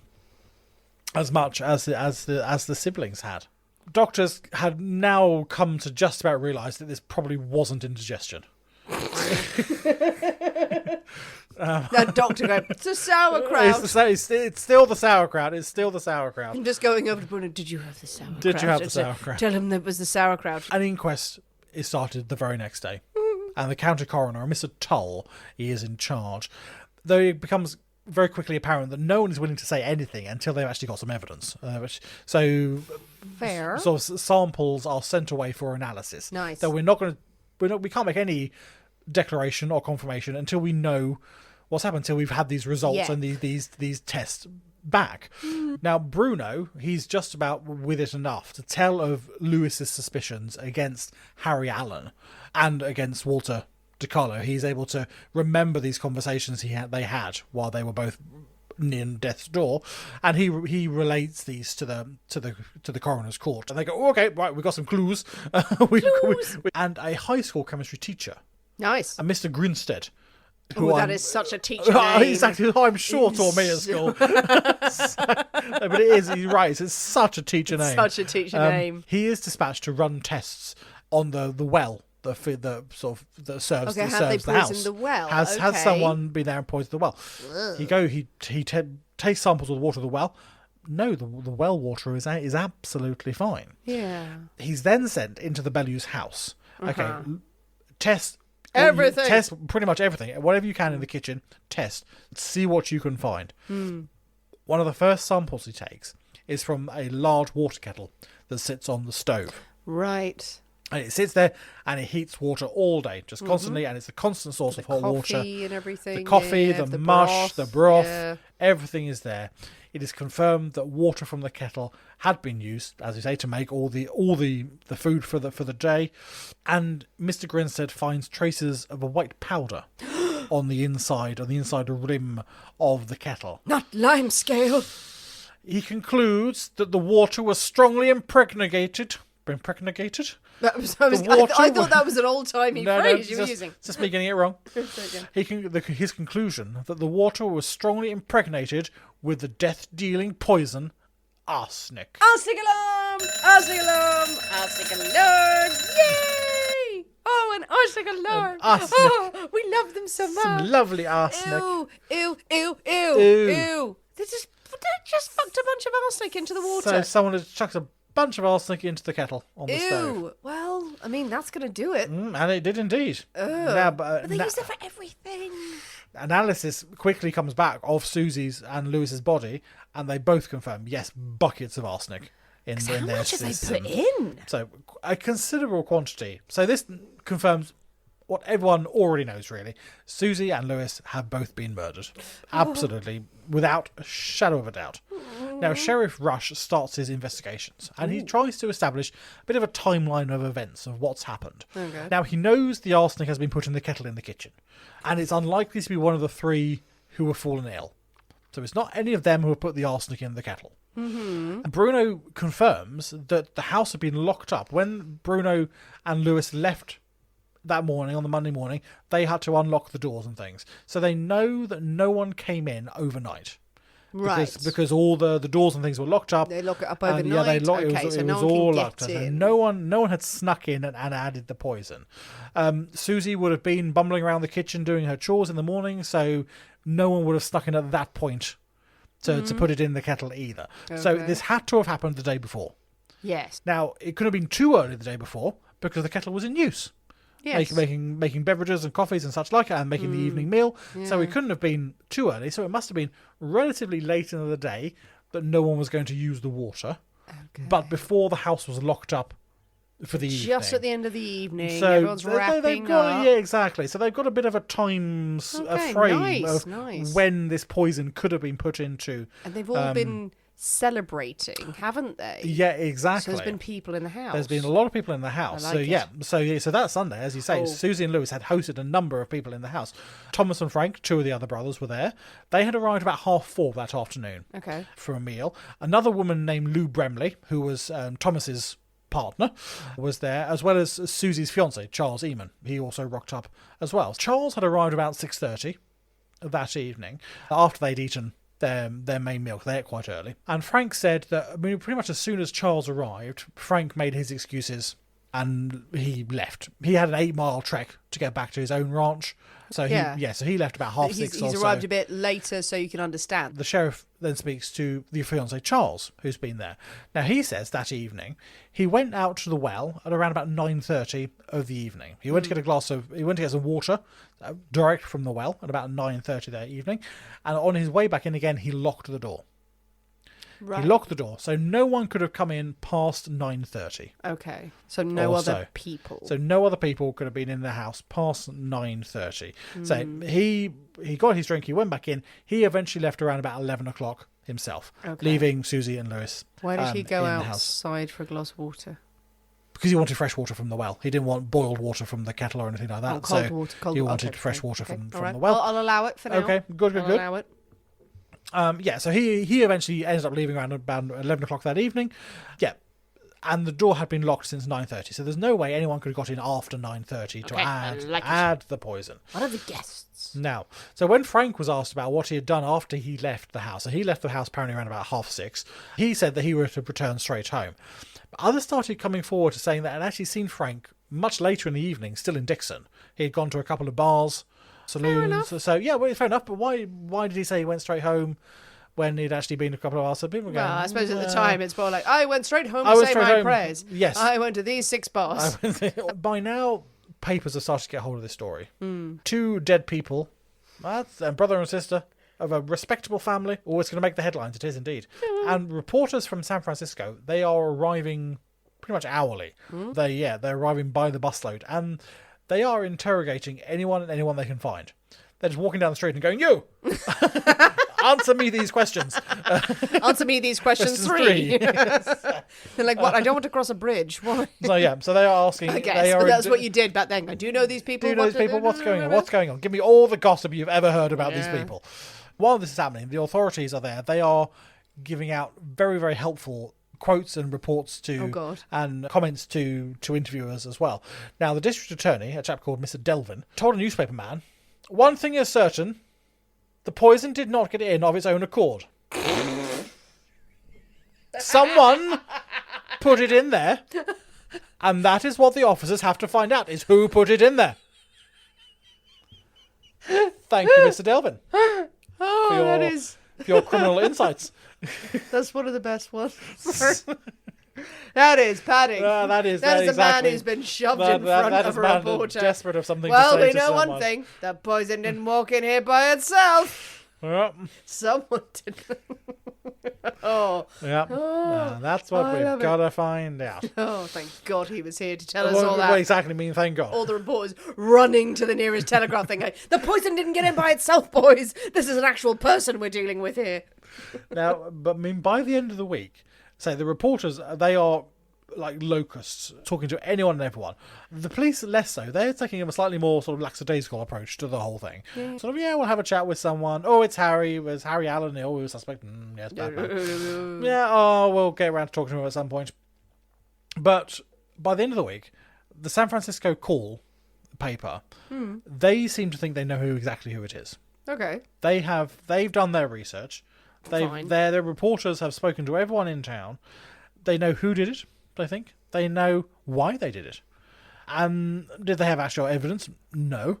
as much as the siblings had. Doctors had now come to just about realise that this probably wasn't indigestion. That doctor going, it's a sauerkraut. It's still the sauerkraut. It's still the sauerkraut. I'm just going over to Bruno. Did you have the sauerkraut? Did you have the sauerkraut? Tell him that was the sauerkraut. An inquest is started the very next day. And the county coroner, Mr. Tull, he is in charge. though it becomes very quickly apparent that no one is willing to say anything until they've actually got some evidence. Fair. So samples are sent away for analysis. Nice. So we can't make any declaration or confirmation until we know what's happened, until we've had these results and these tests back. Now, Bruno, he's just about with it enough to tell of Lewis's suspicions against Harry Allen and against Walter DiCarlo. He's able to remember these conversations they had while they were both near death's door, and he relates these to the coroner's court, and they go, oh, okay, right, we've got some clues. And a high school chemistry teacher, nice, and Mr. Grinstead. That is such a teacher name. Exactly, who I'm sure taught me at school. But it is, you're right, it's such a teacher name. Such a teacher name. He is dispatched to run tests on the well that serves the house. The well? Has someone been there and poisoned the well? Ugh. He takes samples of the water of the well. No, the well water is absolutely fine. Yeah. He's then sent into the Belew's house. Okay, test everything. Test pretty much everything. Whatever you can in the kitchen, test. See what you can find. One of the first samples he takes is from a large water kettle that sits on the stove. Right. And it sits there and it heats water all day, just constantly, and it's a constant source of hot water. The coffee and everything. The coffee, the mush, the broth, everything is there. It is confirmed that water from the kettle had been used, as you say, to make all the food for the day. And Mr. Grinstead finds traces of a white powder on the inside rim of the kettle. Not limescale. He concludes that the water was strongly impregnated. Impregnated? I thought that was an old-timey phrase you were using. It's just me getting it wrong. His conclusion that the water was strongly impregnated with the death-dealing poison arsenic. Arsenic alarm! Arsenic alarm! Arsenic alert! Yay! Oh, an arsenic alert! Oh, we love them so much. Some lovely arsenic. Ew. They just fucked a bunch of arsenic into the water. So someone has chucked a bunch of arsenic into the kettle on the stove. Well, I mean, that's going to do it. And it did indeed. But they use it for everything. Analysis quickly comes back of Susie's and Lewis's body, and they both confirm, yes, buckets of arsenic in their how much system. have they put in? So, a considerable quantity. So this confirms what everyone already knows, really. Susie and Lewis have both been murdered. Absolutely, without a shadow of a doubt. Now, Sheriff Rush starts his investigations, and he tries to establish a bit of a timeline of events of what's happened. Okay. Now, he knows the arsenic has been put in the kettle in the kitchen, and it's unlikely to be one of the three who have fallen ill. So it's not any of them who have put the arsenic in the kettle. Mm-hmm. And Bruno confirms that the house had been locked up. When Bruno and Lewis left that morning, on the Monday morning, they had to unlock the doors and things. So they know that no one came in overnight. Right. Because all the doors and things were locked up. They lock it up overnight? It was all locked up. And no one had snuck in and added the poison. Susie would have been bumbling around the kitchen doing her chores in the morning, so no one would have snuck in at that point to put it in the kettle either. Okay. So this had to have happened the day before. Yes. Now, it could have been too early the day before because the kettle was in use. Yes. Making beverages and coffees and such like it, and making the evening meal. Yeah. So it couldn't have been too early. So it must have been relatively late in the day that no one was going to use the water. Okay. But before the house was locked up for the evening. Just at the end of the evening, so everyone's wrapping up. Yeah, exactly. So they've got a bit of a time frame of when this poison could have been put into. And they've all been celebrating, haven't they? Yeah, exactly. So there's been people in the house. There's been a lot of people in the house. So that Sunday, as you say, Susie and Lewis had hosted a number of people in the house. Thomas and Frank, two of the other brothers, were there. They had arrived about 4:30 that afternoon. Okay. For a meal. Another woman named Lou Bremley, who was Thomas's partner, was there, as well as Susie's fiance, Charles Eamon. He also rocked up as well. Charles had arrived about 6:30 that evening, after they'd eaten their main meal. They ate quite early. And Frank said that pretty much as soon as Charles arrived, Frank made his excuses and he left. He had an 8-mile trek to get back to his own ranch. So he left about 6:30 He's or so. arrived a bit later, so you can understand. The sheriff then speaks to the fiancé Charles, who's been there. Now he says that evening he went out to the well at around about 9:30 of the evening. He went to get some water direct from the well at about 9:30 that evening, and on his way back in again he locked the door. Right. He locked the door, so no one could have come in past 9:30. Okay, so no other people. So no other people could have been in the house past 9:30. So he got his drink, he went back in. He eventually left around about 11 o'clock himself, leaving Susie and Lewis. Why did he go outside for a glass of water? Because he wanted fresh water from the well. He didn't want boiled water from the kettle or anything like that. Oh, cold water. He wanted fresh water from the well. I'll allow it for now. Okay, good. I'll allow it. So he eventually ended up leaving around about 11 o'clock that evening. Yeah. And the door had been locked since 9:30, so there's no way anyone could have got in after 9:30 to add the poison. What are the guests? Now, so when Frank was asked about what he had done after he left the house, so he left the house apparently around about 6:30, he said that he would have returned straight home. But others started coming forward to saying that they'd actually seen Frank much later in the evening, still in Dixon. He had gone to a couple of bars, saloons. So fair enough. But why did he say he went straight home when he'd actually been a couple of hours? So people were going, I suppose at the time it's more like, I went straight home to say my prayers. Yes. I went to these 6 bars. By now, papers have started to get hold of this story. 2 dead people, that's a brother and sister of a respectable family. Always going to make the headlines. It is indeed. And reporters from San Francisco, they are arriving pretty much hourly. They're arriving by the busload, and they are interrogating anyone they can find. They're just walking down the street and going, "You, answer me these questions. Answer me these questions 3." They're like, "What? I don't want to cross a bridge." Why? So they are asking. I guess that's what you did back then. Do you know these people? Do you know these people? What's going on? What's going on? Give me all the gossip you've ever heard about these people. While this is happening, the authorities are there. They are giving out very, very helpful quotes and reports and comments to interviewers as well. Now, the district attorney, a chap called Mr. Delvin, told a newspaper man, "One thing is certain, the poison did not get in of its own accord. Someone put it in there, and that is what the officers have to find out, is who put it in there." Thank you, Mr. Delvin. For your criminal insights. That's one of the best ones. That is padding. That is a man who's been shoved in front of a reporter. Desperate of something well, to say we know someone. one thing. The poison didn't walk in here by itself. Someone did. That's what we've got to find out. Oh, thank God he was here to tell us all that. What exactly mean thank God? All the reporters running to the nearest telegraph thing going, "The poison didn't get in by itself, boys. This is an actual person we're dealing with here." Now, but I mean, by the end of the week, say the reporters, they are like locusts, talking to anyone and everyone. The police, less so. They're taking a slightly more sort of lackadaisical approach to the whole thing. We'll have a chat with someone. Oh, it's Harry. It was Harry Allen. Oh, we were suspect. Yes, Batman. We'll get around to talking to him at some point. But by the end of the week, the San Francisco Call paper, they seem to think they know exactly who it is. Okay. They've done their research. Their reporters have spoken to everyone in town. They know who did it, they think. They know why they did it. And did they have actual evidence? No.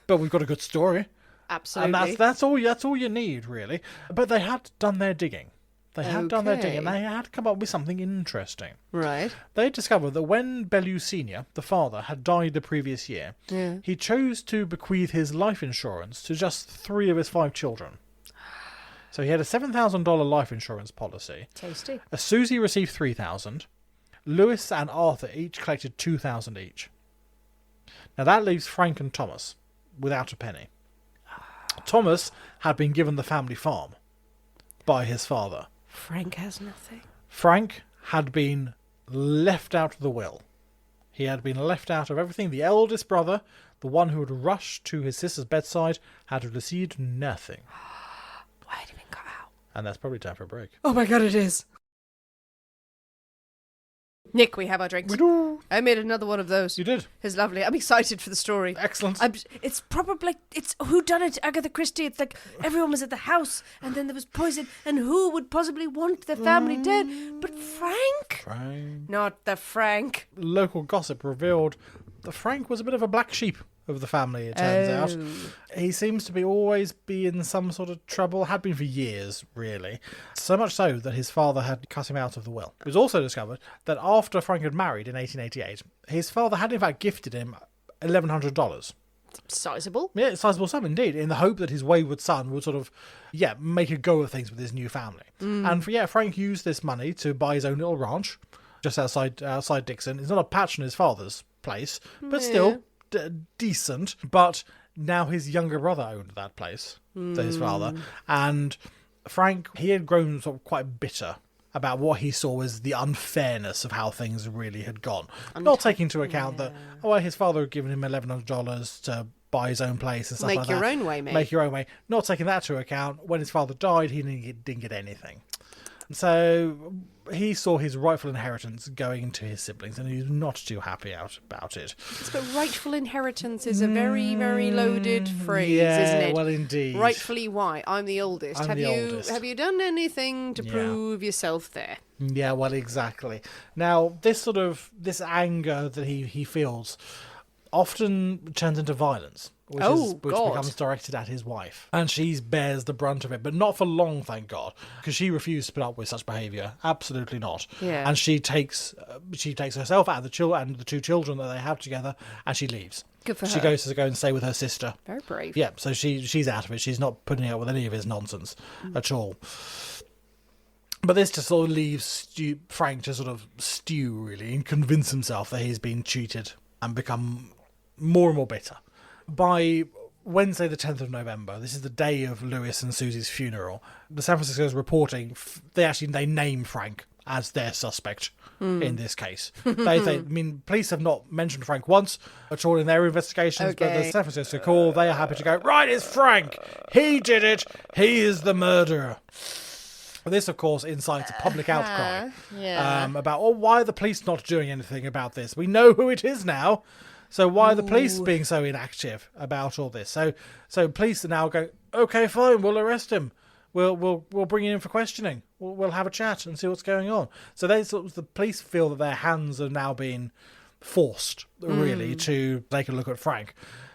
But we've got a good story. Absolutely. And that's all you need, really. But they had done their digging. They had done their digging, and they had to come up with something interesting. Right. They discovered that when Belew Sr., the father, had died the previous year, he chose to bequeath his life insurance to just 3 of his 5 children. So he had a $7,000 life insurance policy. Tasty. Susie received $3,000. Lewis and Arthur each collected $2,000 each. Now that leaves Frank and Thomas without a penny. Thomas had been given the family farm by his father. Frank has nothing. Frank had been left out of the will. He had been left out of everything. The eldest brother, the one who had rushed to his sister's bedside, had received nothing. Why had he been cut out? And that's probably time for a break. Oh my God, it is. Nick, we have our drinks. We do. I made another one of those. You did. It's lovely. I'm excited for the story. Excellent. It's probably, it's who done it, Agatha Christie. It's like everyone was at the house and then there was poison and who would possibly want their family dead? But Frank? Not the Frank. Local gossip revealed that Frank was a bit of a black sheep of the family, it turns out. He seems to always be in some sort of trouble, had been for years, really. So much so that his father had cut him out of the will. It was also discovered that after Frank had married in 1888, his father had in fact gifted him $1,100. Sizable. Yeah, it's a sizable sum indeed, in the hope that his wayward son would sort of, make a go of things with his new family. And Frank used this money to buy his own little ranch just outside Dixon. It's not a patch on his father's place, but still decent. But now his younger brother owned that place to his father, and Frank, he had grown sort of quite bitter about what he saw as the unfairness of how things really had gone. Not taking into account that his father had given him $1,100 to buy his own place and stuff like that. Make your own way, mate. Make your own way. Not taking that into account, when his father died, he didn't get anything. So he saw his rightful inheritance going to his siblings, and he was not too happy about it. But rightful inheritance is a very, very loaded phrase, isn't it? Well, indeed. Rightfully, why? I'm the oldest. I'm the oldest. Have you done anything to prove yourself there? Yeah, well, exactly. Now, this anger that he feels often turns into violence, which becomes directed at his wife, and she bears the brunt of it, but not for long, thank God, because she refused to put up with such behaviour. Absolutely not. Yeah. And she takes herself and the two children that they have together, and she leaves. Good for her. She goes to go and stay with her sister. Very brave. Yeah, so she's out of it. She's not putting up with any of his nonsense at all. But this just sort of leaves Frank to sort of stew, really, and convince himself that he's been cheated and become more and more bitter. By Wednesday the 10th of November, this is the day of Lewis and Susie's funeral, the San Francisco's reporting, they name Frank as their suspect in this case. Police have not mentioned Frank once at all in their investigations, but the San Francisco call, they are happy to go, right, it's Frank! He did it! He is the murderer! This, of course, incites a public outcry about, why are the police not doing anything about this? We know who it is now. So why are the police being so inactive about all this? So police are now going, okay, fine, we'll arrest him. We'll bring him in for questioning. We'll have a chat and see what's going on. So the police feel that their hands are now being forced, really, to take a look at Frank.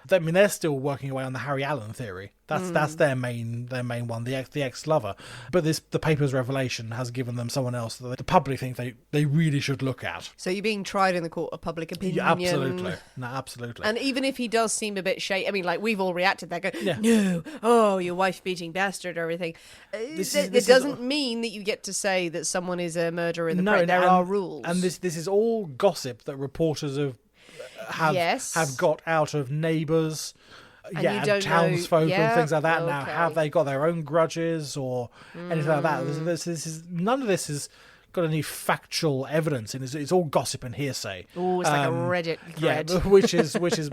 I mean, they're still working away on the Harry Allen theory. That's their main one, the ex-lover. But the paper's revelation has given them someone else that the public think they really should look at. So you're being tried in the court of public opinion. Yeah, absolutely. No, absolutely. And even if he does seem a bit shady, I mean, like, we've all reacted that, no, oh, your wife-beating bastard or everything. It doesn't mean that you get to say that someone is a murderer in the press. There are rules. And this is all gossip that reporters have got out of neighbours, and townsfolk and things like that. Okay. Now, have they got their own grudges or anything like that? None of this has got any factual evidence, and it's all gossip and hearsay. Oh, it's like a Reddit thread. Yeah, which is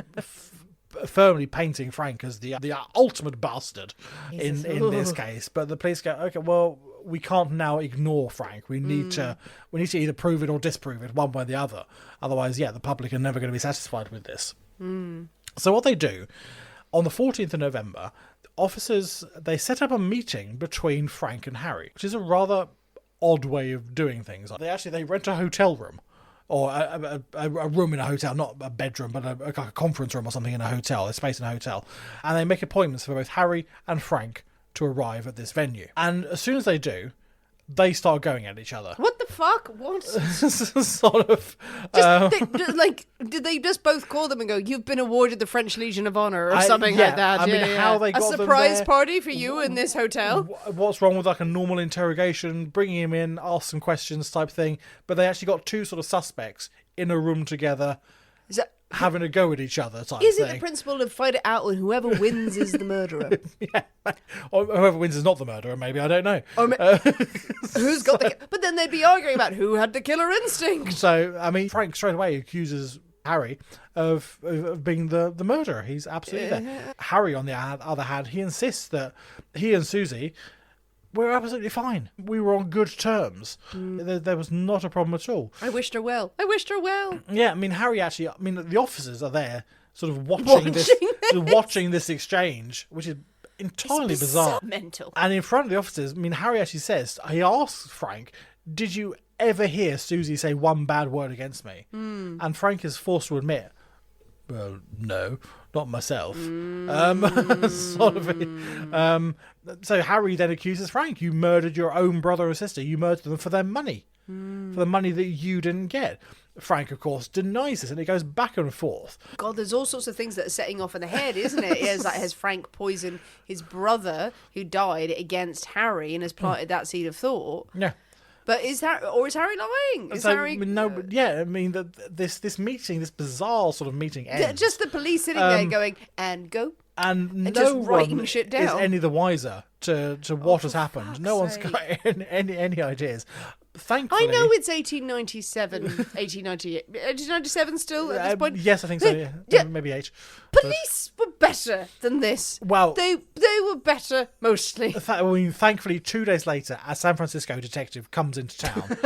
firmly painting Frank as the ultimate bastard in this case. But the police go, okay, well, we can't now ignore Frank. We need to either prove it or disprove it, one way or the other. Otherwise, the public are never going to be satisfied with this. So what they do, on the 14th of November, officers, they set up a meeting between Frank and Harry, which is a rather odd way of doing things. They rent a hotel room, or a room in a hotel, not a bedroom, but a conference room or something in a hotel, a space in a hotel. And they make appointments for both Harry and Frank to arrive at this venue. And as soon as they do, they start going at each other. What the fuck? What? Sort of. Did they just both call them and go, you've been awarded the French Legion of Honor or something like that? I mean, how they got a surprise party for you in this hotel? What's wrong with like a normal interrogation, bringing him in, ask some questions type thing? But they actually got two sort of suspects in a room together, having a go at each other type Is thing. It the principle of fight it out and whoever wins is the murderer? Or whoever wins is not the murderer, maybe, I don't know. Who's got the... But then they'd be arguing about who had the killer instinct. So, I mean, Frank straight away accuses Harry of being the murderer. He's absolutely there. Harry, on the other hand, he insists that he and Susie we're absolutely fine. We were on good terms. There was not a problem at all. I wished her well. I wished her well. Yeah, I mean, Harry actually, I mean, the officers are there sort of watching this exchange, which is entirely bizarre. Mental. And in front of the officers, I mean, Harry actually says, he asks Frank, did you ever hear Susie say one bad word against me? And Frank is forced to admit, well, no, not myself. Sort of. So Harry then accuses Frank, you murdered your own brother or sister. You murdered them for their money. For the money that you didn't get. Frank, of course, denies this, and it goes back and forth. God, there's all sorts of things that are setting off in the head, isn't it? Has Frank poisoned his brother, who died, against Harry, and has planted that seed of thought? Yeah. But is Harry lying? Is Harry? No, yeah, I mean, this meeting, this bizarre sort of meeting ends. Just the police sitting there going, and go. And no just writing one shit down. is any the wiser to what has happened. No one's sake. got any ideas. Thankfully, I know it's 1897, 1898. 1897 still at this point? Yes, I think so. Yeah. Maybe 8. Police were better than this. Well, they were better mostly. I mean, thankfully, 2 days later, a San Francisco detective comes into town.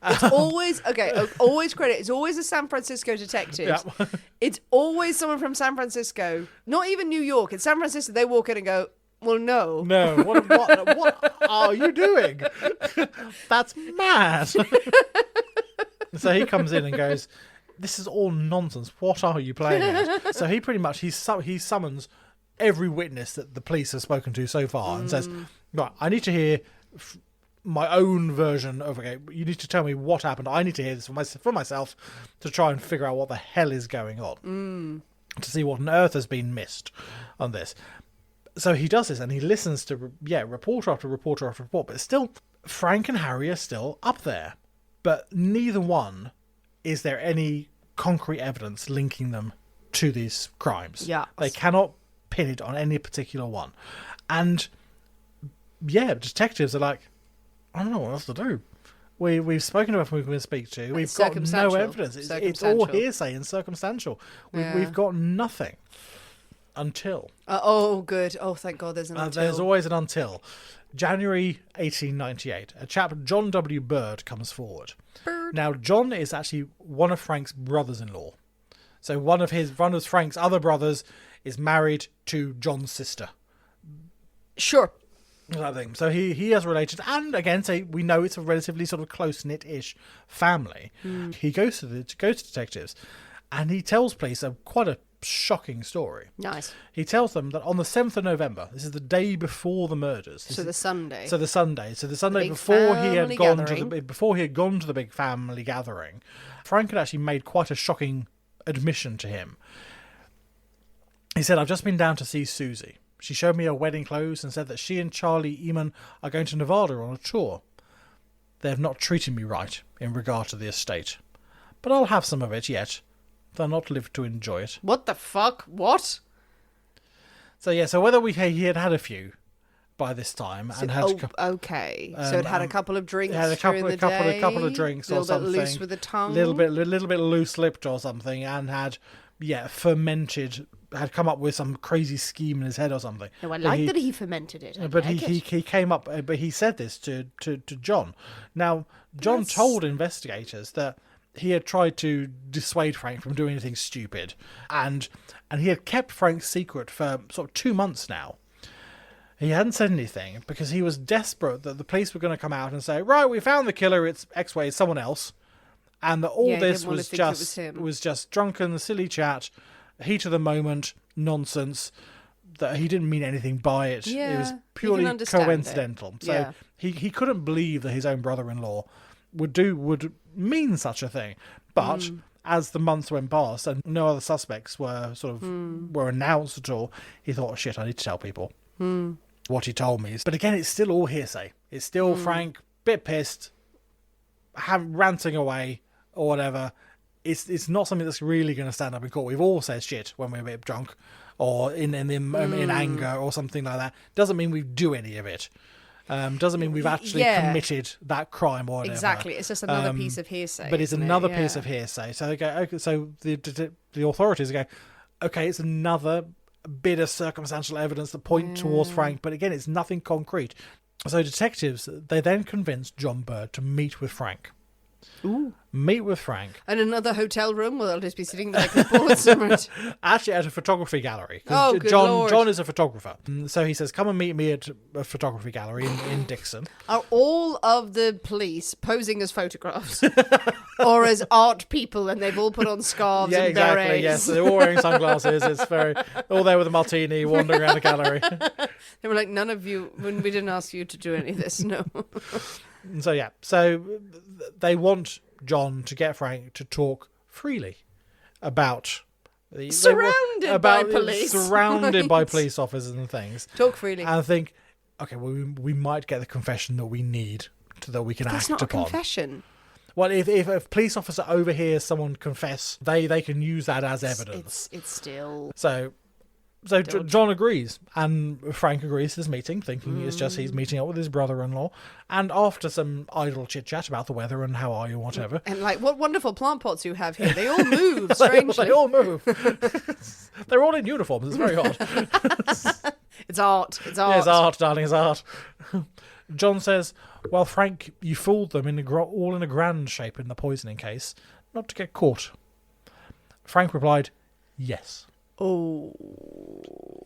It's always always credit. It's always a San Francisco detective. Yeah. It's always someone from San Francisco, not even New York. It's San Francisco. They walk in and go, well, no. No, what are you doing? That's mad. So he comes in and goes, this is all nonsense. What are you playing at? So he pretty much, he summons every witness that the police have spoken to so far and says, right, I need to hear my own version of, okay, you need to tell me what happened. I need to hear this for myself to try and figure out what the hell is going on. To see what on earth has been missed on this. So he does this, and he listens to, reporter after reporter after report, but still, Frank and Harry are still up there. But neither one is there any concrete evidence linking them to these crimes. Yeah. They cannot pin it on any particular one. And, detectives are like, I don't know what else to do. We've spoken to everyone we can speak to. We've got no evidence. It's all hearsay and circumstantial. We've got nothing. Until. Good. Oh, thank God there's an until. There's always an until. January 1898, a chap, John W. Bird, comes forward. Now, John is actually one of Frank's brothers-in-law. So one of Frank's other brothers is married to John's sister. Sure. I think. So he has related, and again, we know it's a relatively sort of close-knit-ish family. He goes to detectives, and he tells police quite a shocking story. Nice. He tells them that on the 7th of November, this is the day before the murders. So the Sunday before he had gone to the big family gathering, Frank had actually made quite a shocking admission to him. He said, I've just been down to see Susie. She showed me her wedding clothes and said that she and Charlie Eamon are going to Nevada on a tour. They have not treated me right in regard to the estate. But I'll have some of it yet. They'll not live to enjoy it. What the fuck? What? So whether he had a few by this time and had okay. So it had a couple of drinks. Had a couple of drinks or something. A little bit loose with the tongue. Little bit loose-lipped or something, and had fermented. Had come up with some crazy scheme in his head or something. No, I like that he fermented it. He came up, but he said this to John. Now, John told investigators that he had tried to dissuade Frank from doing anything stupid, and he had kept Frank's secret for sort of 2 months now. He hadn't said anything because he was desperate that the police were going to come out and say, right, we found the killer, it's X-way, it's someone else, and that all this was just drunken, silly chat, heat of the moment, nonsense, that he didn't mean anything by it. It was purely coincidental. So he couldn't believe that his own brother-in-law would mean such a thing. But as the months went past and no other suspects were were announced at all, he thought, shit, I need to tell people what he told me. But again, it's still all hearsay. It's still Frank, bit pissed, ranting away or whatever. It's not something that's really going to stand up in court. We've all said shit when we're a bit drunk or in anger or something like that. Doesn't mean we do any of it. Doesn't mean we've actually committed that crime or whatever. Exactly. It's just another piece of hearsay. But it's another piece of hearsay. So they go, okay, so the authorities go, okay, it's another bit of circumstantial evidence that point towards Frank, but again, it's nothing concrete. So detectives, they then convinced John Bird to meet with Frank. Ooh. Meet with Frank. And another hotel room where they'll just be sitting there like reports. Actually, at a photography gallery. Oh, good Lord. John is a photographer. So he says, come and meet me at a photography gallery in Dixon. Are all of the police posing as photographs? Or as art people, and they've all put on scarves and exactly, berets? yes. They're all wearing sunglasses. It's all there with a martini, wandering around the gallery. They were like, none of you, when we didn't ask you to do any of this, no. So they want John to get Frank to talk freely about... Surrounded by police. Surrounded by police officers and things. Talk freely. And I think, okay, well, we might get the confession that we need, that we can act upon. That's not a confession. Well, if a police officer overhears someone confess, they can use that as evidence. It's still... So John agrees, and Frank agrees to this meeting, thinking it's just he's meeting up with his brother-in-law. And after some idle chit-chat about the weather and how are you, whatever. And like, what wonderful plant pots you have here. They all move strangely. They all move. They're all in uniforms. It's very odd. It's art. It's art. Yeah, it's art, darling. It's art. John says, well, Frank, you fooled them all in a grand shape in the poisoning case, not to get caught. Frank replied, yes. Oh.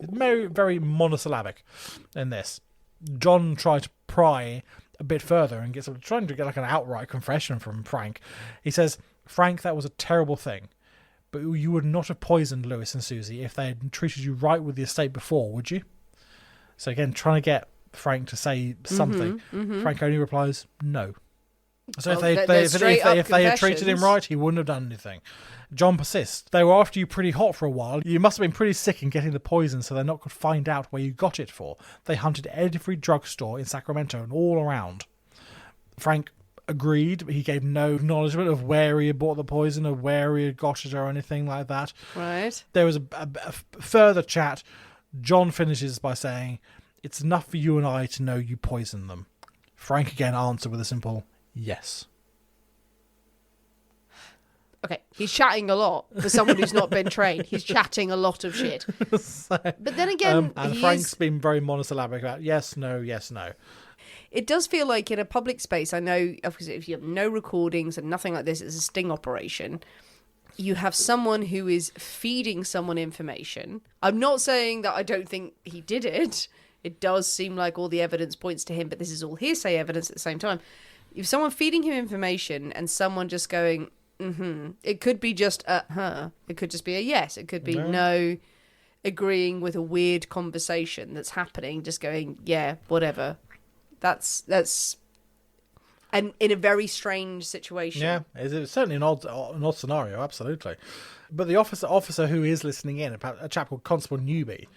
Very, very monosyllabic in this. John tried to pry a bit further and trying to get like an outright confession from Frank. He says, Frank, that was a terrible thing, but you would not have poisoned Lewis and Susie if they had treated you right with the estate before, would you? So again, trying to get Frank to say something. Frank only replies, no. So if they had treated him right, he wouldn't have done anything. John persists. They were after you pretty hot for a while. You must have been pretty sick in getting the poison so they're not going to find out where you got it for. They hunted every drugstore in Sacramento and all around. Frank agreed. He gave no acknowledgement of where he had bought the poison or where he had got it or anything like that. Right. There was a further chat. John finishes by saying, it's enough for you and I to know you poisoned them. Frank again answered with a simple yes. Okay, he's chatting a lot for someone who's not been trained. He's chatting a lot of shit. But then again, and Frank's been very monosyllabic about yes, no, yes, no. It does feel like in a public space, I know if you have no recordings and nothing like this, it's a sting operation. You have someone who is feeding someone information. I'm not saying that I don't think he did it. It does seem like all the evidence points to him, but this is all hearsay evidence at the same time. If someone feeding him information and someone just going, it could be just a it could just be a yes. It could be no, agreeing with a weird conversation that's happening, just going, yeah, whatever. That's and in a very strange situation. Yeah, it's certainly an odd scenario, absolutely. But the officer who is listening in, a chap called Constable Newby,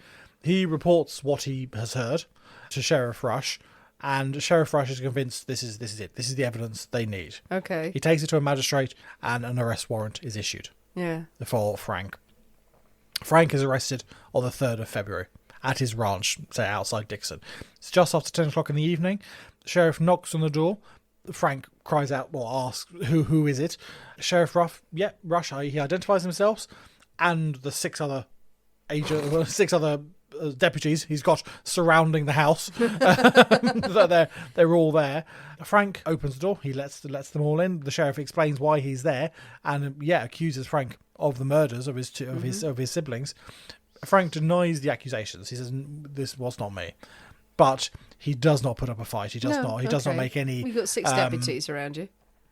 he reports what he has heard to Sheriff Rush, and Sheriff Rush is convinced this is it. This is the evidence they need. Okay. He takes it to a magistrate, and an arrest warrant is issued. Yeah. For Frank. Frank is arrested on the 3rd of February at his ranch, say outside Dixon. It's just after 10 o'clock in the evening. The sheriff knocks on the door. Frank cries out, asks, who is it? Sheriff Rush, he identifies himself, and the six other deputies he's got surrounding the house. They're all there. Frank opens the door. He lets them all in. The sheriff explains why he's there, and accuses Frank of the murders of his siblings. Frank denies the accusations. He says this was not me, but he does not put up a fight. He does not make any. We've got 6 deputies around you.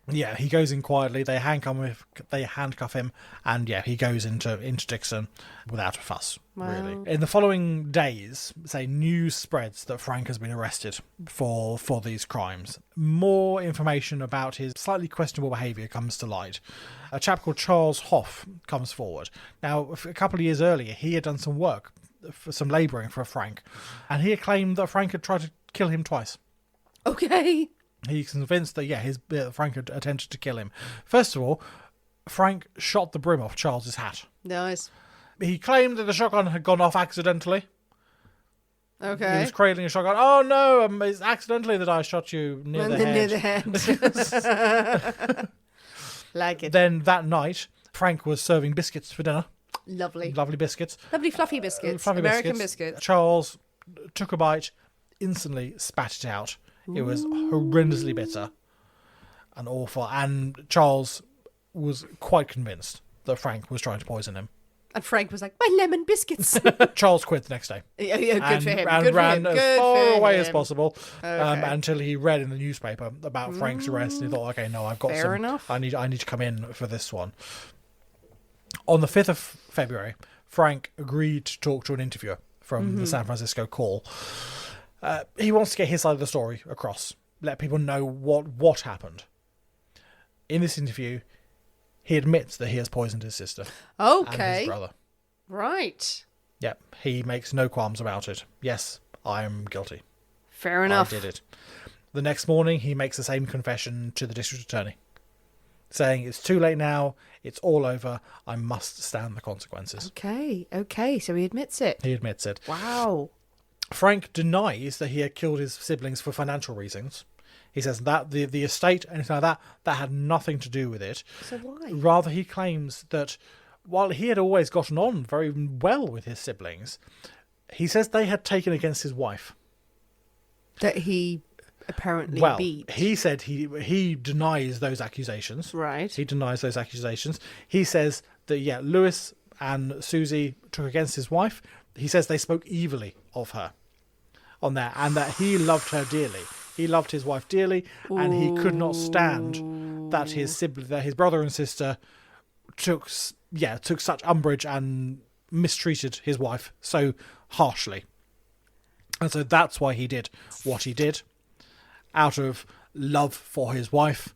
Yeah, he goes in quietly. They handcuff him, and he goes into Dixon without a fuss. Wow. Really. In the following days, news spreads that Frank has been arrested for these crimes. More information about his slightly questionable behaviour comes to light. A chap called Charles Hoff comes forward. Now, a couple of years earlier, he had done some work, some labouring for Frank, and he had claimed that Frank had tried to kill him twice. Okay. He's convinced that, Frank had attempted to kill him. First of all, Frank shot the brim off Charles's hat. Nice. He claimed that the shotgun had gone off accidentally. Okay. He was cradling a shotgun. Oh no, it's accidentally that I shot you near the head. Near the head. Like it. Then that night, Frank was serving biscuits for dinner. Lovely. Lovely biscuits. Lovely fluffy biscuits. American biscuits. Charles took a bite, instantly spat it out, It was horrendously bitter and awful. And Charles was quite convinced that Frank was trying to poison him. And Frank was like, my lemon biscuits. Charles quit the next day. Yeah, good for him. And Good ran for him. as Good far for away him. as possible Okay. until he read in the newspaper about Frank's arrest. And he thought, okay, no, I've got Fair enough. I need to come in for this one. On the 5th of February, Frank agreed to talk to an interviewer from the San Francisco Call. He wants to get his side of the story across, let people know what happened. In this interview, he admits that he has poisoned his sister and Okay. his brother. Right. Yep, he makes no qualms about it. Yes, I am guilty. Fair enough. I did it. The next morning, he makes the same confession to the district attorney, saying it's too late now, it's all over, I must stand the consequences. Okay. So he admits it. He admits it. Wow. Frank denies that he had killed his siblings for financial reasons. He says that the estate, anything like that had nothing to do with it. So why? Rather, he claims that while he had always gotten on very well with his siblings, he says they had taken against his wife. That he apparently Well, beat. he said he denies those accusations. Right. He denies those accusations. He says that, Lewis and Susie took against his wife. He says they spoke evilly of her on that, and that he loved her dearly. He loved his wife dearly, and he could not stand that his brother and sister took such umbrage and mistreated his wife so harshly. And so that's why he did what he did, out of love for his wife,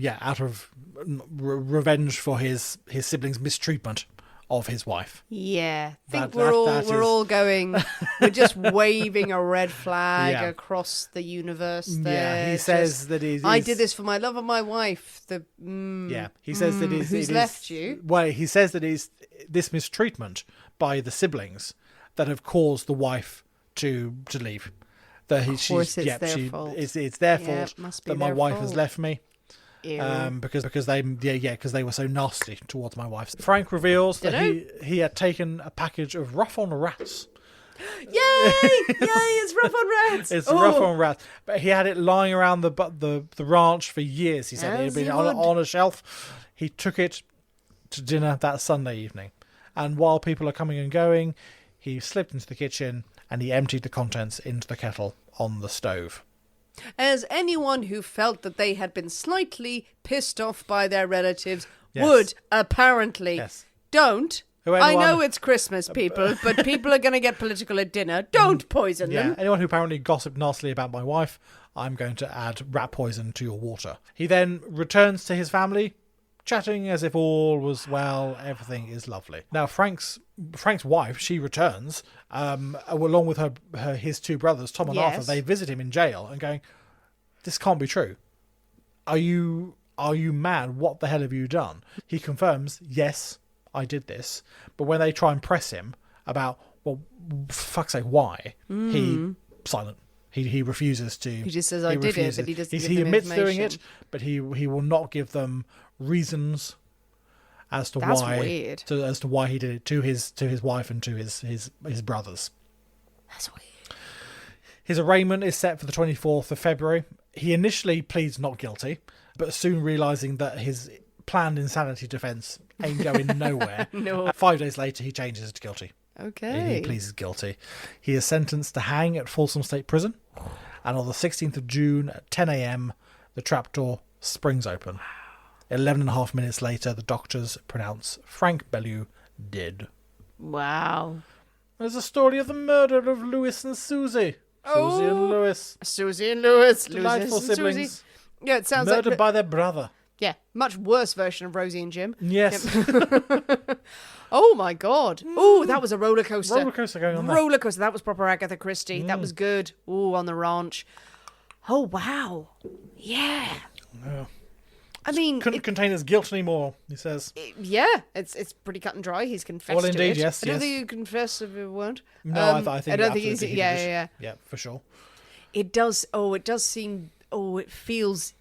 out of revenge for his siblings' mistreatment of his wife. Yeah, I think That we're is- all going. We're just waving a red flag Yeah. across the universe. There, He says that it is. I did this for my love of my wife. He says that who's left you? Well, he says that it's this mistreatment by the siblings that have caused the wife to leave. That Of course it's their fault. It's their Yeah, fault it must be that my their wife fault. has left me. Ew. Because they were so nasty towards my wife. Frank reveals that he had taken a package of rough-on rats. Yay! It's rough on rats. It's rough-on rats, but he had it lying around the ranch for years. He said it had As been he on would. a shelf. He took it to dinner that Sunday evening, and while people are coming and going, he slipped into the kitchen and he emptied the contents into the kettle on the stove. As anyone who felt that they had been slightly pissed off by their relatives Yes. would, apparently. Yes. Don't. Who I anyone- know it's Christmas, people, but people are going to get political at dinner. Don't poison Yeah, them. anyone who apparently gossiped nastily about my wife, I'm going to add rat poison to your water. He then returns to his family, chatting as if all was well, everything is lovely. Now, Frank's wife, she returns, along with his two brothers, Tom and Yes. Arthur. They visit him in jail and going, "This can't be true. Are you mad? What the hell have you done?" He confirms, "Yes, I did this." But when they try and press him about, well, for fuck's sake, why? He silent. He refuses to. He just says, "I did it," but he doesn't give He them admits doing it, information. but he will not give them reasons as to That's why. weird. As to why he did it to his wife and to his brothers. That's weird. His arraignment is set for the 24th of February. He initially pleads not guilty, but soon realising that his planned insanity defence ain't going nowhere. No. 5 days later, he changes to guilty. Okay. He pleads guilty. He is sentenced to hang at Folsom State Prison, and on the 16th of June at 10 a.m, the trapdoor springs open. 11 and a half minutes later, the doctors pronounce Frank Belew dead. Wow. There's a story of the murder of Lewis and Susie. Susie and Lewis. Susie and Lewis. Delightful Lewis and Susie. siblings. Yeah, it sounds Murdered like... by their brother. Yeah, much worse version of Rosie and Jim. Yes. Oh my God. Oh, that was a roller coaster. Roller coaster going on there. Roller coaster. That was proper Agatha Christie. That was good. Oh, on the ranch. Oh, wow. Yeah. Yeah. I mean, Couldn't contain his guilt anymore, he says. yeah, it's pretty cut and dry. He's confessed Well, indeed, to it. yes, I don't yes. think you confess if it weren't. No, I think I don't think he's... absolutely he Yeah, did. yeah, yeah. Yeah, for sure. It does... Oh, it does seem... Oh, it feels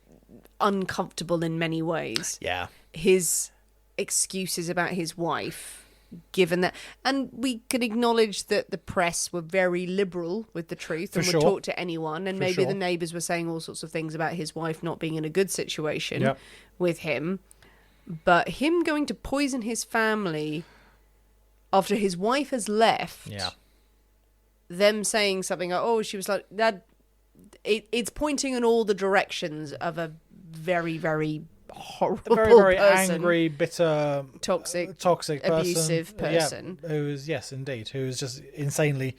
uncomfortable in many ways. Yeah. His excuses about his wife given that. And we can acknowledge that the press were very liberal with the truth and would sure. talk to anyone. And For maybe sure. the neighbours were saying all sorts of things about his wife not being in a good situation Yep. with him. But him going to poison his family after his wife has left, Yeah. them saying something like, oh, she was like, that. It's pointing in all the directions of a very, very horrible A very, very person. angry, bitter, Toxic person. abusive person. Yeah, who is, yes, indeed, who is just insanely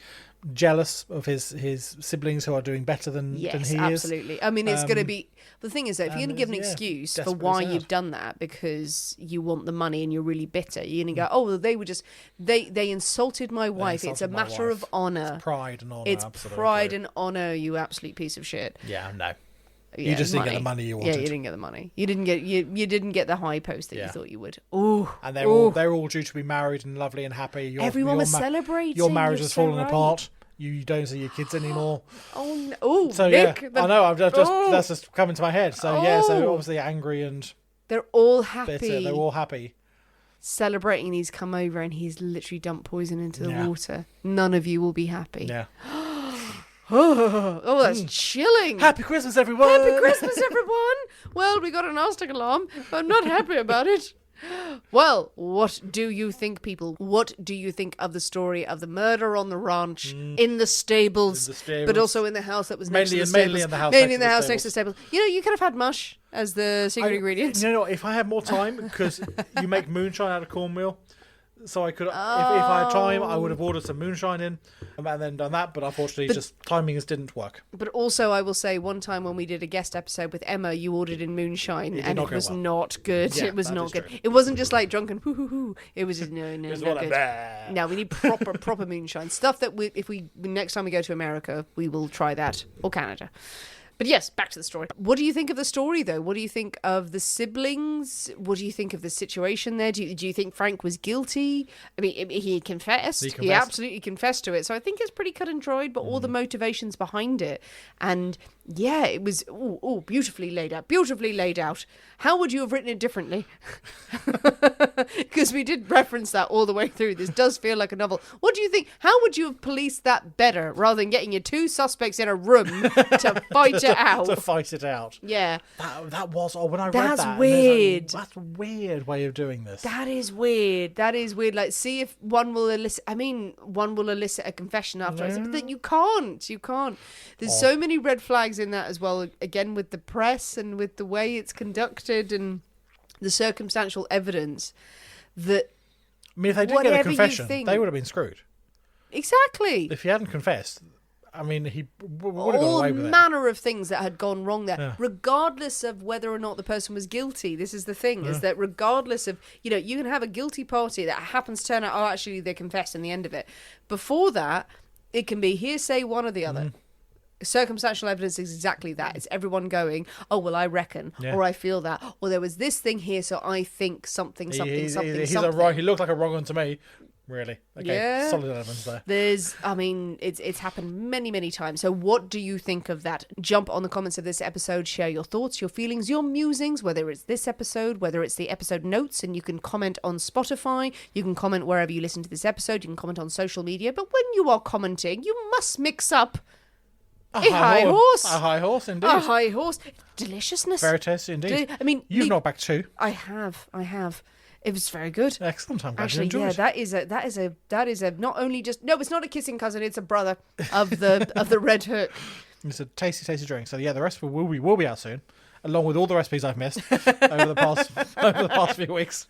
jealous of his siblings who are doing better than he is. Absolutely. I mean, it's going to be... The thing is, though, if you're going to give an yeah, excuse for desperately why sad. you've done that because you want the money and you're really bitter, you're going to go, oh, well, they were just... They insulted my wife. It's a insulted my matter wife. of honour. It's pride and honour. It's absolutely. pride and honour, you absolute piece of shit. Yeah, no. Yeah, You just didn't get the money you wanted. Yeah, you didn't get the money. You didn't get the high post that you Yeah. thought you would. Ooh. And they're all due to be married and lovely and happy. Everyone was celebrating. Your marriage You're has so fallen right. apart. You don't see your kids anymore. Oh, no. Oh, So Nick, yeah, I know. I've just oh. that's just coming to my head. So yeah, so Oh. obviously angry and They're all happy. bitter. They're all happy. Celebrating, and he's come over and he's literally dumped poison into the Yeah. water. None of you will be happy. Yeah. Oh, that's chilling. Happy Christmas, everyone. Happy Christmas, everyone. Well, we got an Aztec alarm, but I'm not happy about it. Well, what do you think, people? What do you think of the story of the murder on the ranch, in the stables, In the stables. but also in the house that was next to the stables? Mainly in the house Mainly next in to the the house next to the stables. You know, you could have had mush as the secret ingredient. You know, if I had more time, because you make moonshine out of cornmeal, so I could, if I had time, I would have ordered some moonshine in and then done that. But unfortunately, just timings didn't work. But also, I will say, one time when we did a guest episode with Emma, you ordered in moonshine, and not it go was well. not good. Yeah, It was that not is good. true. It wasn't just like drunken hoo hoo hoo. It was just no, It's not more good. like, No, we need proper moonshine stuff that if we next time we go to America, we will try that, or Canada. But yes, back to the story. What do you think of the story, though? What do you think of the siblings? What do you think of the situation there? Do you think Frank was guilty? I mean, he confessed. He absolutely confessed to it. So I think it's pretty cut and dried, but all the motivations behind it. And yeah, it was beautifully laid out. Beautifully laid out. How would you have written it differently? Because we did reference that all the way through. This does feel like a novel. What do you think? How would you have policed that better rather than getting your two suspects in a room to fight it out? to fight it out. Yeah. That was when I read That's that. weird. That's a weird way of doing this. That is weird. That is weird. Like, see if one will elicit... I mean, one will elicit a confession afterwards. But then you can't. You can't. There's so many red flags in that as well. Again, with the press and with the way it's conducted and the circumstantial evidence that... I mean, if they didn't get a whatever you confession, think- they would have been screwed. Exactly. If he hadn't confessed, I mean, he would have gone All away with it. manner of things that had gone wrong there, Yeah. regardless of whether or not the person was guilty. This is the thing, is that regardless of, you know, you can have a guilty party that happens to turn out, oh, actually, they confessed in the end of it. Before that, it can be hearsay, one or the other. Circumstantial evidence is exactly that. It's everyone going, oh, well, I reckon, or I feel that, or there was this thing here, so I think something. He's something. a wrong. He looked like a wrong one to me. Really? Okay. Yeah. Solid evidence there. It's happened many, many times. So what do you think of that? Jump on the comments of this episode, share your thoughts, your feelings, your musings, whether it's this episode, whether it's the episode notes, and you can comment on Spotify, you can comment wherever you listen to this episode, you can comment on social media, but when you are commenting, you must mix up a high horse. A high horse, indeed. A high horse. Deliciousness. Very tasty indeed. I mean, You've knocked back two. I have. It was very good. Excellent. I'm glad you Actually, enjoyed. that is a not only just no, it's not a kissing cousin, it's a brother of the Red Hook. It's a tasty drink. So yeah, the rest will be out soon, along with all the recipes I've missed over the past few weeks.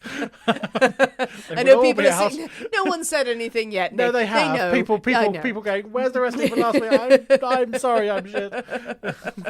I know people are saying, no one said anything yet. No, they have. They know. People going, where's the recipe for last week? I'm sorry, I'm shit.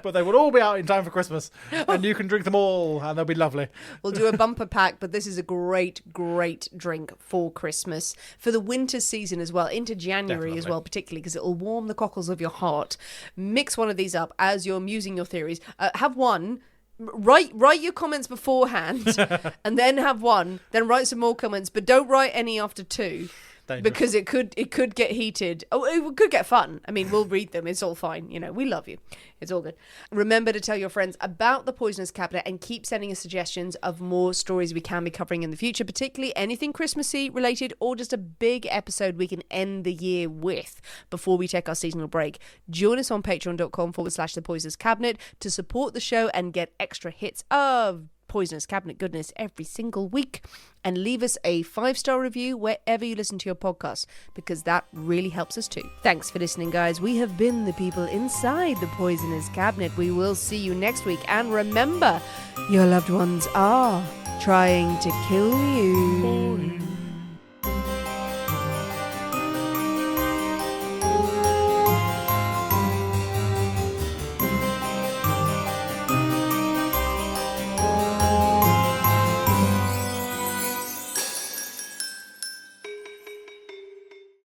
But they will all be out in time for Christmas, and you can drink them all, and they'll be lovely. We'll do a bumper pack, but this is a great drink for Christmas, for the winter season as well, into January as Definitely. well, particularly because it will warm the cockles of your heart. Mix one of these up as you're musing your theories. Have one. Write your comments beforehand and then have one, then write some more comments, but don't write any after two, Dangerous. because it could get heated. Oh, it could get fun. I mean, we'll read them. It's all fine. We love you. It's all good. Remember to tell your friends about the Poisonous Cabinet and keep sending us suggestions of more stories we can be covering in the future, particularly anything Christmassy related or just a big episode we can end the year with before we take our seasonal break. Join us on patreon.com/The Poisonous Cabinet to support the show and get extra hits of Poisonous Cabinet goodness every single week, and leave us a 5-star review wherever you listen to your podcast, because that really helps us too. Thanks for listening, guys. We have been the people inside the Poisonous Cabinet. We will see you next week, and remember, your loved ones are trying to kill you.